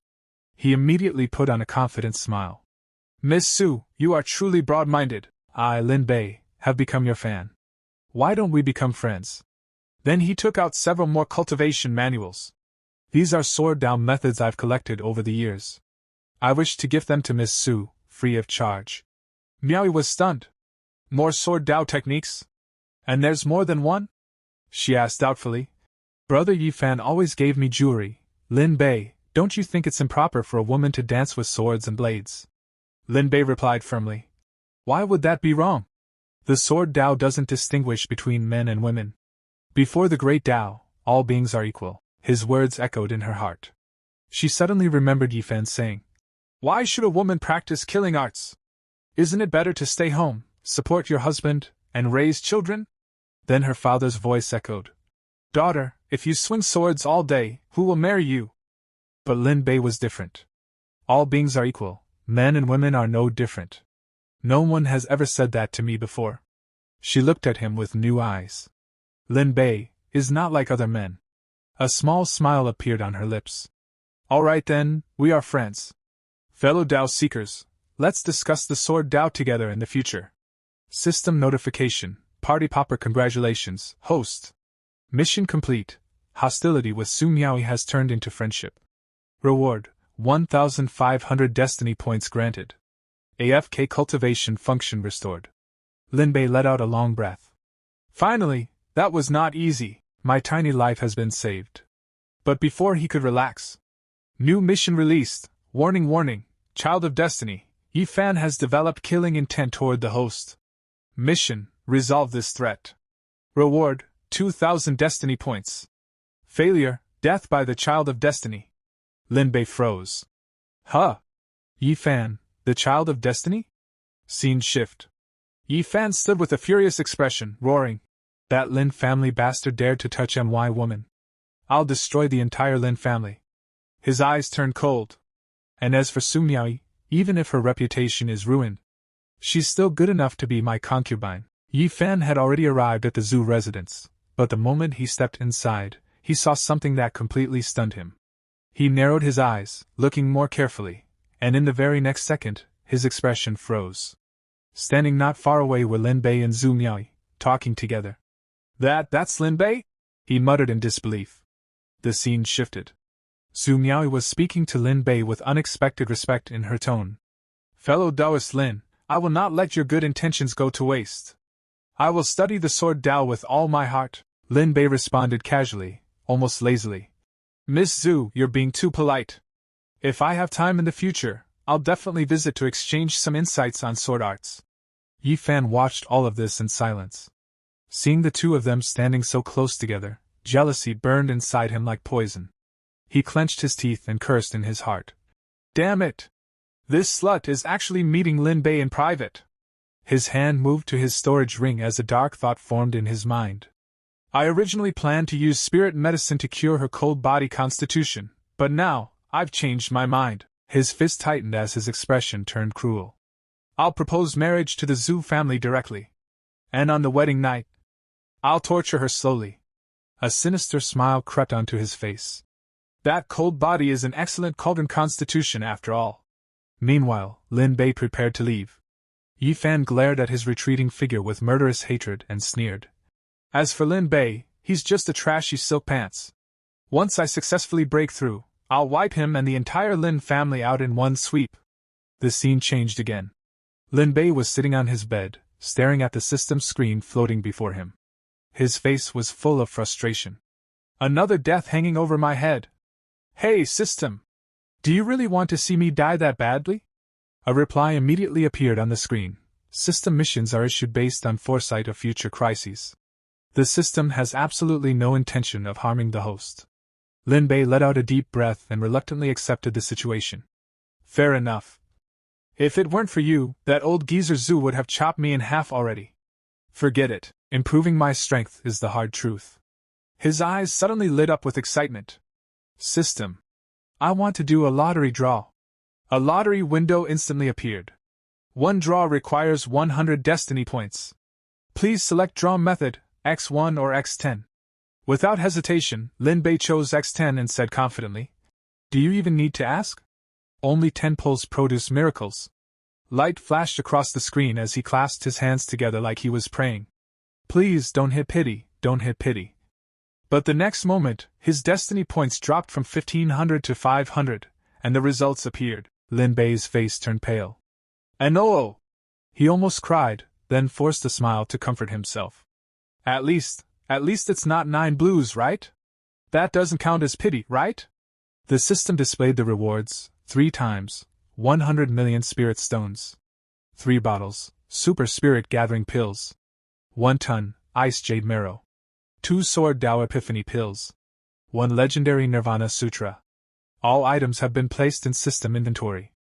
He immediately put on a confident smile. "Miss Su, you are truly broad-minded. I, Lin Bei, have become your fan. Why don't we become friends?" Then he took out several more cultivation manuals. "These are Sword Dao methods I've collected over the years. I wish to gift them to Miss Su, free of charge." Miaoyu was stunned. "More Sword Dao techniques? And there's more than one?" she asked doubtfully. "Brother Yi Fan always gave me jewelry. Lin Bei, don't you think it's improper for a woman to dance with swords and blades?" Lin Bei replied firmly. "Why would that be wrong? The Sword Dao doesn't distinguish between men and women. Before the Great Dao, all beings are equal." His words echoed in her heart. She suddenly remembered Yi Fan saying, "Why should a woman practice killing arts? Isn't it better to stay home, support your husband, and raise children?" Then her father's voice echoed, "Daughter, if you swing swords all day, who will marry you?" But Lin Bei was different. "All beings are equal, men and women are no different. No one has ever said that to me before." She looked at him with new eyes. "Lin Bei is not like other men." A small smile appeared on her lips. "All right then, we are friends. Fellow Dao seekers, let's discuss the Sword Dao together in the future." System notification: Party Popper, congratulations, host. Mission complete. Hostility with Su Miaoyu has turned into friendship. Reward: 1,500 destiny points granted. AFK cultivation function restored. Lin Bei let out a long breath. "Finally, that was not easy. My tiny life has been saved." But before he could relax, new mission released. Warning, warning, Child of Destiny, Yi Fan has developed killing intent toward the host. Mission: resolve this threat. Reward: 2,000 destiny points. Failure: death by the Child of Destiny. Lin Bei froze. Huh? Yi Fan, the Child of Destiny? Scene shift. Yi Fan stood with a furious expression, roaring, "That Lin family bastard dared to touch my woman. I'll destroy the entire Lin family." His eyes turned cold. And as for Su Miaoyu, even if her reputation is ruined, she's still good enough to be my concubine. Yi Fan had already arrived at the zoo residence, but the moment he stepped inside, he saw something that completely stunned him. He narrowed his eyes, looking more carefully, and in the very next second, his expression froze. Standing not far away were Lin Bei and Su Miaoyu, talking together. That's Lin Bei?" he muttered in disbelief. The scene shifted. Su Miaoyu was speaking to Lin Bei with unexpected respect in her tone. "Fellow Daoist Lin, I will not let your good intentions go to waste. I will study the Sword Dao with all my heart," Lin Bei responded casually, almost lazily. "Miss Zhu, you're being too polite. If I have time in the future, I'll definitely visit to exchange some insights on sword arts." Yi Fan watched all of this in silence. Seeing the two of them standing so close together, jealousy burned inside him like poison. He clenched his teeth and cursed in his heart. "Damn it! This slut is actually meeting Lin Bei in private." His hand moved to his storage ring as a dark thought formed in his mind. "I originally planned to use spirit medicine to cure her cold body constitution, but now, I've changed my mind." His fist tightened as his expression turned cruel. "I'll propose marriage to the Zhu family directly. And on the wedding night, I'll torture her slowly." A sinister smile crept onto his face. "That cold body is an excellent cauldron constitution after all." Meanwhile, Lin Bei prepared to leave. Yi Fan glared at his retreating figure with murderous hatred and sneered. "As for Lin Bei, he's just a trashy silk pants. Once I successfully break through, I'll wipe him and the entire Lin family out in one sweep. The scene changed again. Lin Bei was sitting on his bed, staring at the system screen floating before him. His face was full of frustration. Another death hanging over my head. Hey, system! Do you really want to see me die that badly? A reply immediately appeared on the screen. System missions are issued based on foresight of future crises. The system has absolutely no intention of harming the host. Lin Bei let out a deep breath and reluctantly accepted the situation. Fair enough. If it weren't for you, that old geezer Zhu would have chopped me in half already. Forget it. Improving my strength is the hard truth. His eyes suddenly lit up with excitement. System. I want to do a lottery draw. A lottery window instantly appeared. One draw requires 100 destiny points. Please select draw method, X1 or X10. Without hesitation, Lin Bei chose X10 and said confidently, Do you even need to ask? Only 10 pulls produce miracles. Light flashed across the screen as he clasped his hands together like he was praying. Please don't hit pity, don't hit pity. But the next moment, his destiny points dropped from 1500 to 500, and the results appeared. Lin Bei's face turned pale. And oh! He almost cried, then forced a smile to comfort himself. At least it's not 9 blues, right? That doesn't count as pity, right? The system displayed the rewards, 3 times, 100 million spirit stones. 3 bottles, super spirit gathering pills. 1 ton, ice jade marrow. 2 sword Dao epiphany pills. 1 legendary nirvana sutra. All items have been placed in system inventory.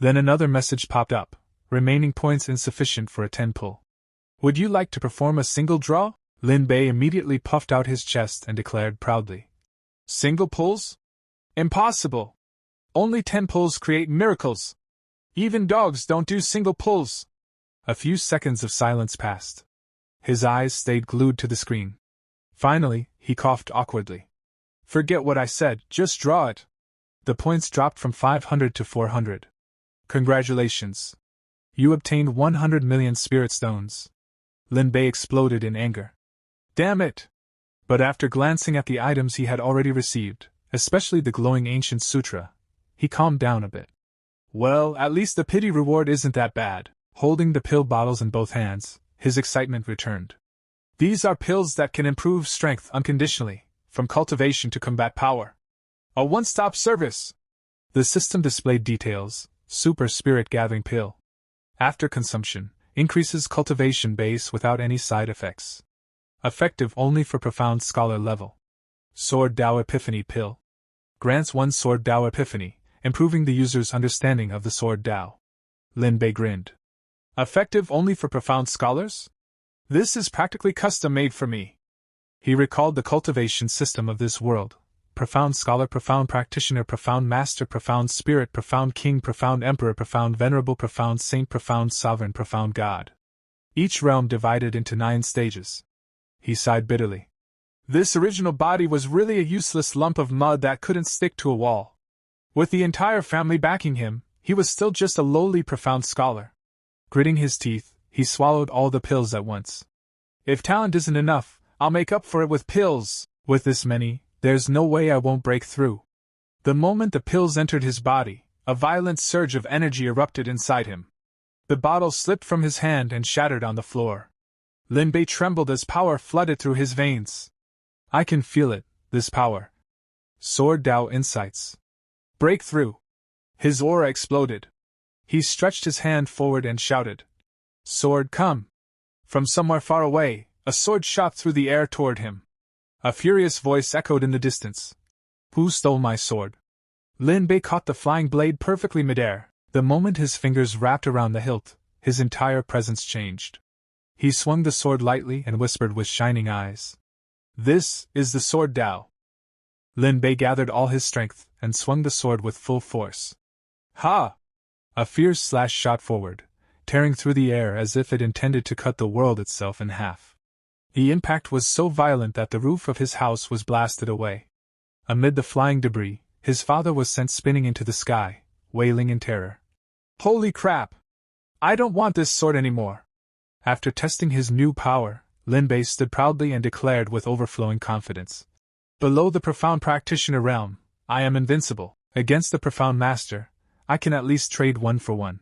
Then another message popped up. Remaining points insufficient for a 10 pull. Would you like to perform a single draw? Lin Bei immediately puffed out his chest and declared proudly. Single pulls? Impossible! Only 10 pulls create miracles. Even dogs don't do single pulls. A few seconds of silence passed. His eyes stayed glued to the screen. Finally, he coughed awkwardly. Forget what I said, just draw it. The points dropped from 500 to 400. Congratulations. You obtained 100 million spirit stones. Lin Bei exploded in anger. Damn it! But after glancing at the items he had already received, especially the glowing ancient sutra, he calmed down a bit. Well, at least the pity reward isn't that bad. Holding the pill bottles in both hands, his excitement returned. These are pills that can improve strength unconditionally, from cultivation to combat power. A one-stop service! The system displayed details. Super Spirit Gathering Pill. After consumption, increases cultivation base without any side effects. Effective only for Profound Scholar level. Sword Dao Epiphany Pill. Grants 1 Sword Dao Epiphany, improving the user's understanding of the Sword Dao. Lin Bei grinned. Effective only for Profound Scholars? This is practically custom-made for me. He recalled the cultivation system of this world. Profound Scholar, Profound Practitioner, Profound Master, Profound Spirit, Profound King, Profound Emperor, Profound Venerable, Profound Saint, Profound Sovereign, Profound God. Each realm divided into 9 stages. He sighed bitterly. This original body was really a useless lump of mud that couldn't stick to a wall. With the entire family backing him, he was still just a lowly Profound Scholar. Gritting his teeth, he swallowed all the pills at once. If talent isn't enough, I'll make up for it with pills. With this many, there's no way I won't break through. The moment the pills entered his body, a violent surge of energy erupted inside him. The bottle slipped from his hand and shattered on the floor. Lin Bei trembled as power flooded through his veins. I can feel it, this power. Sword Dao Insights. Breakthrough. His aura exploded. He stretched his hand forward and shouted. Sword, come. From somewhere far away, a sword shot through the air toward him. A furious voice echoed in the distance. Who stole my sword? Lin Bei caught the flying blade perfectly midair. The moment his fingers wrapped around the hilt, his entire presence changed. He swung the sword lightly and whispered with shining eyes. This is the Sword Dao. Lin Bei gathered all his strength and swung the sword with full force. Ha! A fierce slash shot forward, tearing through the air as if it intended to cut the world itself in half. The impact was so violent that the roof of his house was blasted away. Amid the flying debris, his father was sent spinning into the sky, wailing in terror. Holy crap! I don't want this sword anymore. After testing his new power, Lin Bei stood proudly and declared with overflowing confidence. Below the profound practitioner realm, I am invincible. Against the profound master, I can at least trade 1 for 1.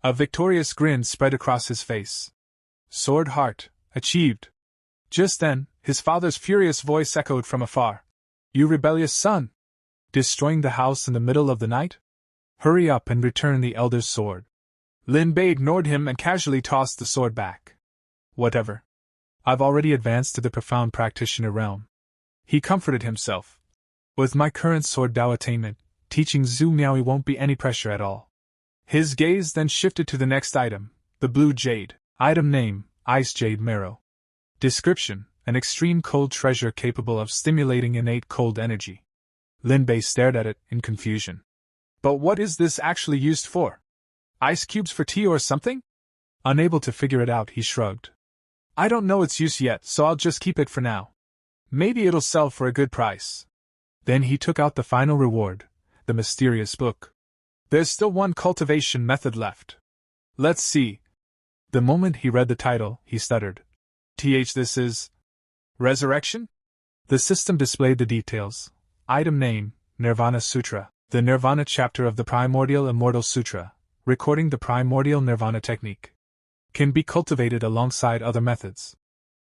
A victorious grin spread across his face. Sword heart, achieved. Just then, his father's furious voice echoed from afar. You rebellious son! Destroying the house in the middle of the night? Hurry up and return the elder's sword. Lin Bei ignored him and casually tossed the sword back. Whatever. I've already advanced to the profound practitioner realm. He comforted himself. With my current sword Dao attainment, teaching Zhu Miaoyi won't be any pressure at all. His gaze then shifted to the next item, the blue jade. Item name, Ice Jade Marrow. Description, an extreme cold treasure capable of stimulating innate cold energy. Lin Bei stared at it in confusion. But what is this actually used for? Ice cubes for tea or something? Unable to figure it out, he shrugged. I don't know its use yet, so I'll just keep it for now. Maybe it'll sell for a good price. Then he took out the final reward, the mysterious book. There's still one cultivation method left. Let's see. The moment he read the title, he stuttered. This is... Resurrection? The system displayed the details. Item name, Nirvana Sutra. The Nirvana chapter of the Primordial Immortal Sutra, recording the primordial Nirvana technique. Can be cultivated alongside other methods.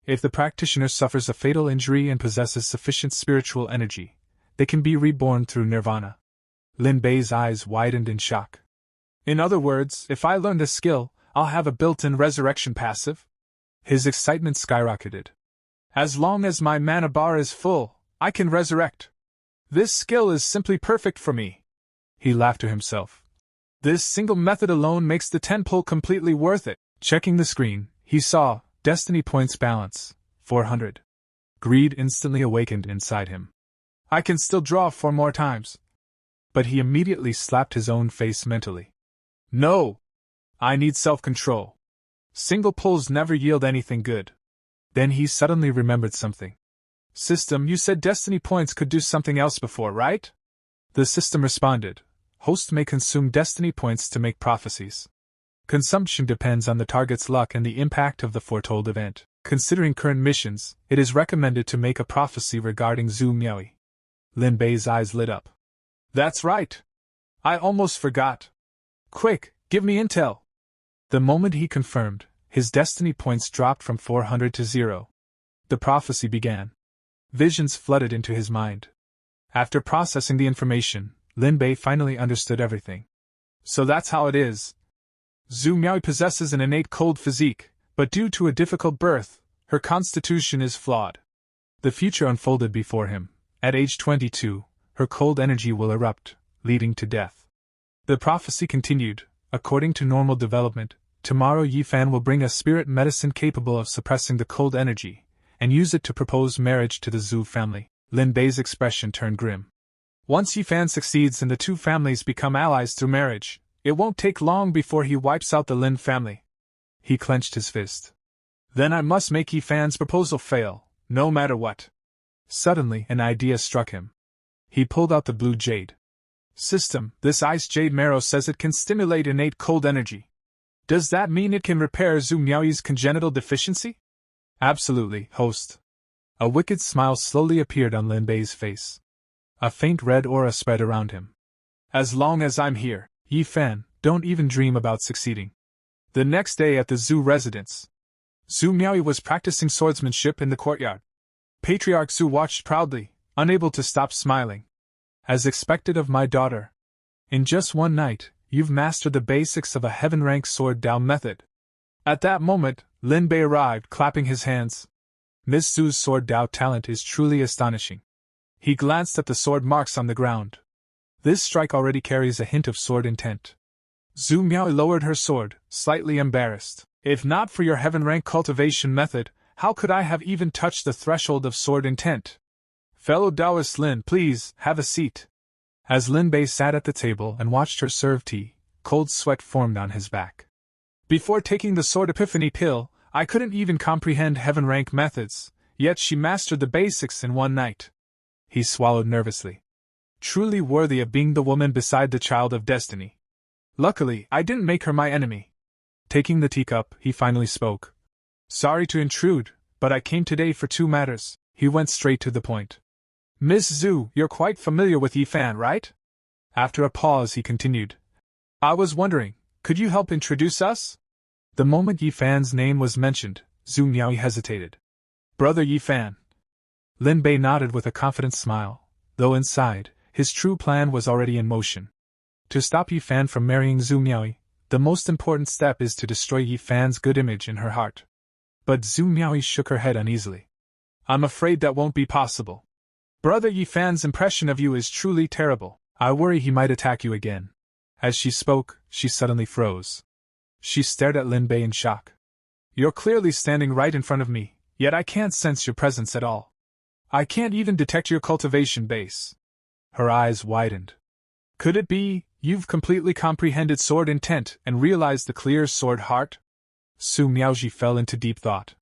If the practitioner suffers a fatal injury and possesses sufficient spiritual energy, they can be reborn through Nirvana. Lin Bei's eyes widened in shock. In other words, if I learn this skill, I'll have a built-in resurrection passive? His excitement skyrocketed. As long as my mana bar is full, I can resurrect. This skill is simply perfect for me. He laughed to himself. This single method alone makes the 10 pull completely worth it. Checking the screen, he saw, Destiny Points balance, 400. Greed instantly awakened inside him. I can still draw 4 more times. But he immediately slapped his own face mentally. No! I need self-control. Single pulls never yield anything good. Then he suddenly remembered something. System, you said Destiny Points could do something else before, right? The system responded. Host may consume Destiny Points to make prophecies. Consumption depends on the target's luck and the impact of the foretold event. Considering current missions, it is recommended to make a prophecy regarding Zhu Miaoyi. Lin Bei's eyes lit up. That's right. I almost forgot. Quick, give me intel. The moment he confirmed, his destiny points dropped from 400 to 0. The prophecy began. Visions flooded into his mind. After processing the information, Lin Bei finally understood everything. So that's how it is. Zhu Miaoyi possesses an innate cold physique, but due to a difficult birth, her constitution is flawed. The future unfolded before him. At age 22, her cold energy will erupt, leading to death. The prophecy continued. According to normal development, tomorrow Yifan will bring a spirit medicine capable of suppressing the cold energy, and use it to propose marriage to the Zhu family. Lin Bei's expression turned grim. Once Yifan succeeds and the two families become allies through marriage, it won't take long before he wipes out the Lin family. He clenched his fist. Then I must make Yifan's proposal fail, no matter what. Suddenly, an idea struck him. He pulled out the blue jade. System, this ice jade marrow says it can stimulate innate cold energy. Does that mean it can repair Zhu Miaoyi's congenital deficiency? Absolutely, host. A wicked smile slowly appeared on Lin Bei's face. A faint red aura spread around him. As long as I'm here, Yifan, don't even dream about succeeding. The next day at the Zhu residence, Zhu Miaoyi was practicing swordsmanship in the courtyard. Patriarch Zhu watched proudly, unable to stop smiling. As expected of my daughter. In just one night, you've mastered the basics of a heaven-rank sword Dao method. At that moment, Lin Bei arrived, clapping his hands. Miss Zhu's sword Dao talent is truly astonishing. He glanced at the sword marks on the ground. This strike already carries a hint of sword intent. Zhu Miaoyi lowered her sword, slightly embarrassed. If not for your heaven-rank cultivation method, how could I have even touched the threshold of sword intent? Fellow Taoist Lin, please, have a seat. As Lin Bei sat at the table and watched her serve tea, cold sweat formed on his back. Before taking the sword epiphany pill, I couldn't even comprehend heaven-rank methods, yet she mastered the basics in one night. He swallowed nervously. Truly worthy of being the woman beside the child of destiny. Luckily, I didn't make her my enemy. Taking the teacup, he finally spoke. Sorry to intrude, but I came today for 2 matters. He went straight to the point. Miss Zhu, you're quite familiar with Yifan, right? After a pause, he continued. I was wondering, could you help introduce us? The moment Yifan's name was mentioned, Zhu Miaoyi hesitated. Brother Yifan. Lin Bei nodded with a confident smile, though inside, his true plan was already in motion. To stop Yifan from marrying Zhu Miaoyi, the most important step is to destroy Yifan's good image in her heart. But Zhu Miaoyi shook her head uneasily. I'm afraid that won't be possible. Brother Yifan's impression of you is truly terrible. I worry he might attack you again. As she spoke, she suddenly froze. She stared at Lin Bei in shock. You're clearly standing right in front of me, yet I can't sense your presence at all. I can't even detect your cultivation base. Her eyes widened. Could it be, you've completely comprehended sword intent and realized the clear sword heart? Su Miaoji fell into deep thought.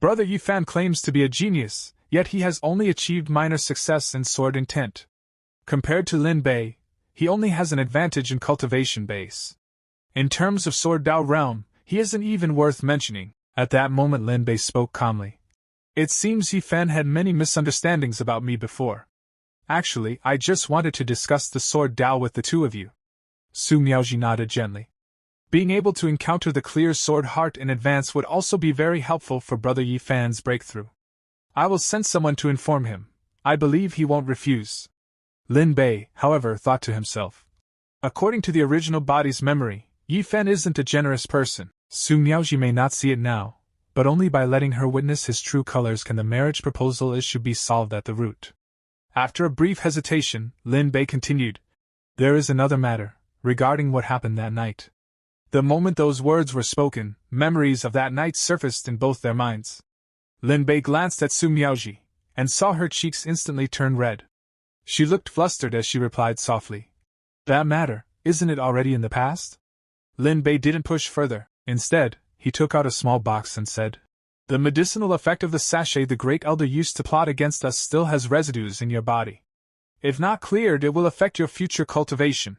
Brother Yifan claims to be a genius, yet he has only achieved minor success in sword intent. Compared to Lin Bei, he only has an advantage in cultivation base. In terms of sword Dao realm, he isn't even worth mentioning. At that moment Lin Bei spoke calmly. It seems Yifan had many misunderstandings about me before. Actually, I just wanted to discuss the sword Dao with the two of you. Su Miaoji nodded gently. Being able to encounter the clear sword heart in advance would also be very helpful for Brother Yifan's breakthrough. I will send someone to inform him. I believe he won't refuse. Lin Bei, however, thought to himself. According to the original body's memory, Yifan isn't a generous person. Su Miaoji may not see it now, but only by letting her witness his true colors can the marriage proposal issue be solved at the root. After a brief hesitation, Lin Bei continued. There is another matter, regarding what happened that night. The moment those words were spoken, memories of that night surfaced in both their minds. Lin Bei glanced at Su Miaoji, and saw her cheeks instantly turn red. She looked flustered as she replied softly. That matter, isn't it already in the past? Lin Bei didn't push further. Instead, he took out a small box and said, The medicinal effect of the sachet the Great Elder used to plot against us still has residues in your body. If not cleared, it will affect your future cultivation.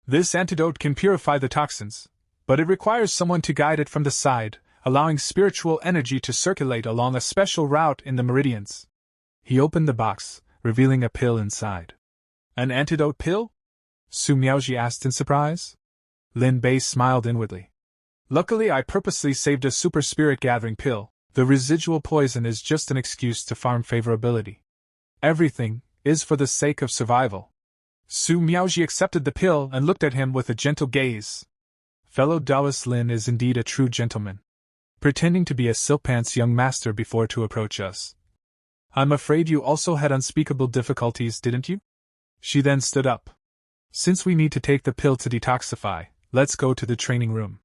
This antidote can purify the toxins, but it requires someone to guide it from the side, allowing spiritual energy to circulate along a special route in the meridians. He opened the box, revealing a pill inside. An antidote pill? Su Miaoji asked in surprise. Lin Bei smiled inwardly. Luckily, I purposely saved a super spirit gathering pill. The residual poison is just an excuse to farm favorability. Everything is for the sake of survival. Su Miaoji accepted the pill and looked at him with a gentle gaze. Fellow Taoist Lin is indeed a true gentleman. Pretending to be a silkpants young master before to approach us. I'm afraid you also had unspeakable difficulties, didn't you? She then stood up. Since we need to take the pill to detoxify, let's go to the training room.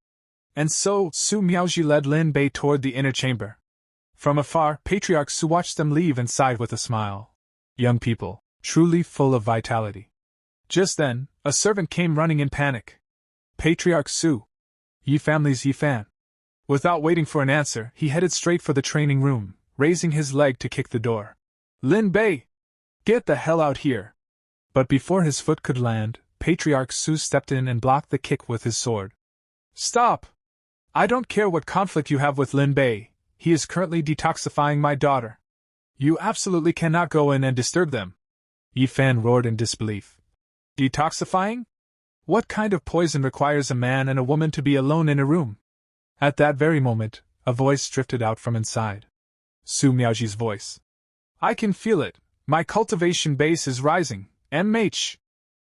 And so, Su Miaoji led Lin Bei toward the inner chamber. From afar, Patriarch Su watched them leave and sighed with a smile. Young people, truly full of vitality. Just then, a servant came running in panic. Patriarch Su. Yi family's Yifan. Without waiting for an answer, he headed straight for the training room, raising his leg to kick the door. Lin Bei! Get the hell out here! But before his foot could land, Patriarch Su stepped in and blocked the kick with his sword. Stop! I don't care what conflict you have with Lin Bei, he is currently detoxifying my daughter. You absolutely cannot go in and disturb them. Yifan roared in disbelief. Detoxifying? What kind of poison requires a man and a woman to be alone in a room? At that very moment, a voice drifted out from inside. Su Miaoji's voice. I can feel it. My cultivation base is rising. MH.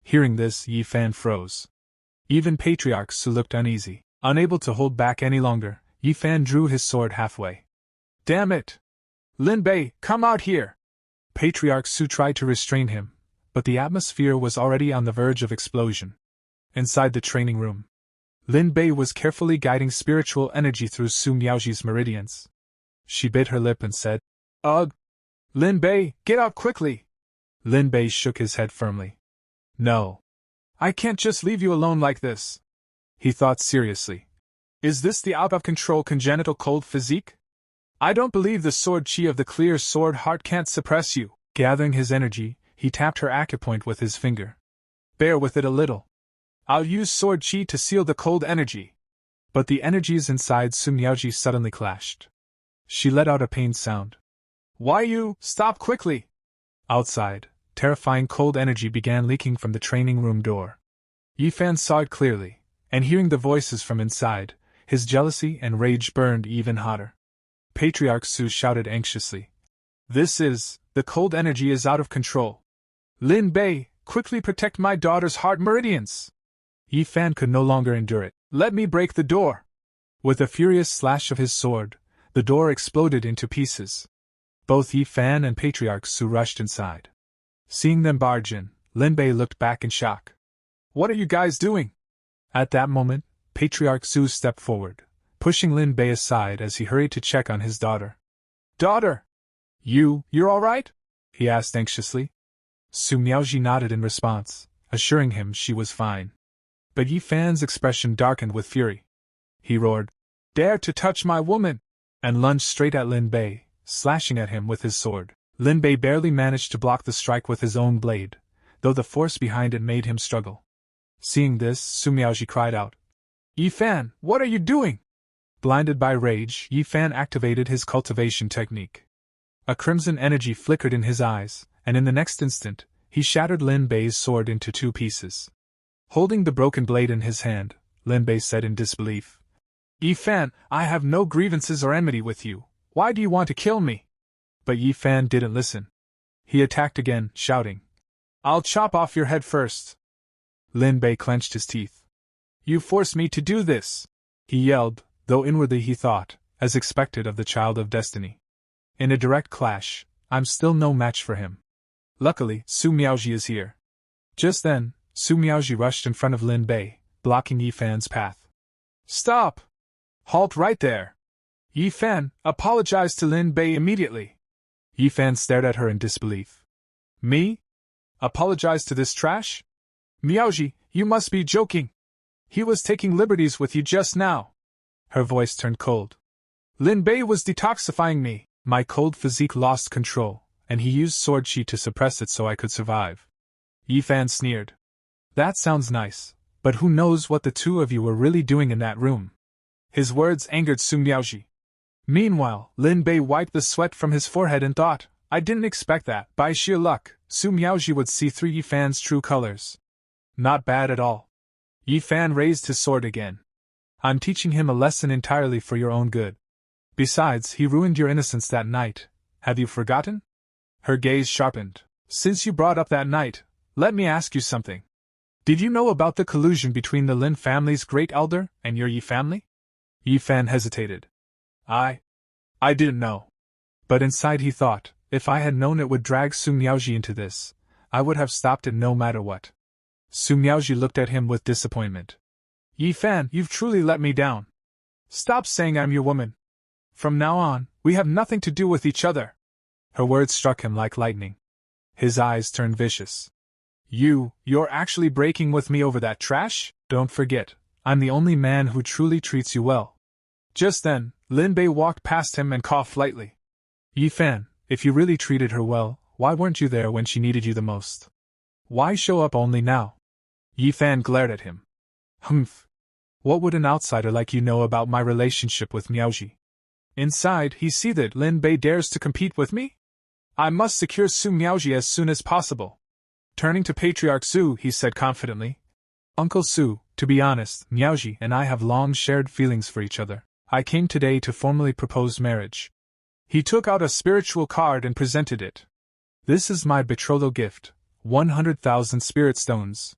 Hearing this, Yifan froze. Even Patriarch Su looked uneasy. Unable to hold back any longer, Yifan drew his sword halfway. Damn it! Lin Bei, come out here! Patriarch Su tried to restrain him, but the atmosphere was already on the verge of explosion. Inside the training room, Lin Bei was carefully guiding spiritual energy through Su Miaoji's meridians. She bit her lip and said, Ugh! Lin Bei, get out quickly! Lin Bei shook his head firmly. No. I can't just leave you alone like this. He thought seriously. Is this the out-of-control congenital cold physique? I don't believe the sword chi of the clear sword heart can't suppress you. Gathering his energy, he tapped her acupoint with his finger. Bear with it a little. I'll use sword chi to seal the cold energy. But the energies inside Su Miaoji suddenly clashed. She let out a pained sound. Why you? Stop quickly! Outside, terrifying cold energy began leaking from the training room door. Yifan saw it clearly, and hearing the voices from inside, his jealousy and rage burned even hotter. Patriarch Su shouted anxiously. The cold energy is out of control. Lin Bei, quickly protect my daughter's heart meridians! Yifan could no longer endure it. Let me break the door! With a furious slash of his sword, the door exploded into pieces. Both Yifan and Patriarch Su rushed inside. Seeing them barge in, Lin Bei looked back in shock. What are you guys doing? At that moment, Patriarch Su stepped forward, pushing Lin Bei aside as he hurried to check on his daughter. Daughter! You're all right? He asked anxiously. Su Miaoji nodded in response, assuring him she was fine. But Yifan's expression darkened with fury. He roared, Dare to touch my woman! And lunged straight at Lin Bei, slashing at him with his sword. Lin Bei barely managed to block the strike with his own blade, though the force behind it made him struggle. Seeing this, Su Miaoji cried out, Yifan, what are you doing? Blinded by rage, Yifan activated his cultivation technique. A crimson energy flickered in his eyes, and in the next instant, he shattered Lin Bei's sword into 2 pieces. Holding the broken blade in his hand, Lin Bei said in disbelief, Yifan, I have no grievances or enmity with you. Why do you want to kill me? But Yifan didn't listen. He attacked again, shouting, I'll chop off your head first. Lin Bei clenched his teeth. You forced me to do this, he yelled, though inwardly he thought, as expected of the child of destiny. In a direct clash, I'm still no match for him. Luckily, Su Miaoji is here. Just then, Su Miaoji rushed in front of Lin Bei, blocking Yifan's path. Stop! Halt right there! Yifan, apologize to Lin Bei immediately! Yifan stared at her in disbelief. Me? Apologize to this trash? Miaoji, you must be joking! He was taking liberties with you just now. Her voice turned cold. Lin Bei was detoxifying me. My cold physique lost control, and he used sword chi to suppress it so I could survive. Yifan sneered. That sounds nice, but who knows what the two of you were really doing in that room? His words angered Su Miaoji. Meanwhile, Lin Bei wiped the sweat from his forehead and thought, I didn't expect that. By sheer luck, Su Miaoji would see through Yifan's true colors. Not bad at all. Yifan raised his sword again. I'm teaching him a lesson entirely for your own good. Besides, he ruined your innocence that night. Have you forgotten? Her gaze sharpened. Since you brought up that night, let me ask you something. Did you know about the collusion between the Lin family's great elder and your Yi family? Yifan hesitated. I didn't know. But inside he thought, if I had known it would drag Su Miaoji into this, I would have stopped it no matter what. Su Miaoji looked at him with disappointment. Yifan, you've truly let me down. Stop saying I'm your woman. From now on, we have nothing to do with each other. Her words struck him like lightning. His eyes turned vicious. You're actually breaking with me over that trash? Don't forget, I'm the only man who truly treats you well. Just then, Lin Bei walked past him and coughed lightly. Yifan, if you really treated her well, why weren't you there when she needed you the most? Why show up only now? Yifan glared at him. Humph. What would an outsider like you know about my relationship with Miaoji? Inside, he seethed. Lin Bei dares to compete with me? I must secure Su Miaoji as soon as possible. Turning to Patriarch Su, he said confidently, Uncle Su, to be honest, Miaoji and I have long shared feelings for each other. I came today to formally propose marriage. He took out a spiritual card and presented it. This is my betrothal gift, 100,000 spirit stones.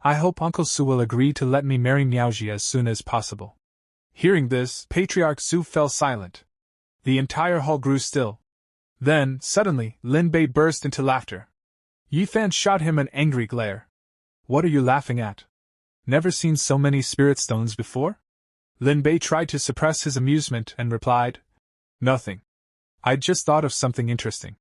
I hope Uncle Su will agree to let me marry Miaoji as soon as possible. Hearing this, Patriarch Su fell silent. The entire hall grew still. Then, suddenly, Lin Bei burst into laughter. Yifan shot him an angry glare. What are you laughing at? Never seen so many spirit stones before? Lin Bei tried to suppress his amusement and replied, Nothing. I just thought of something interesting.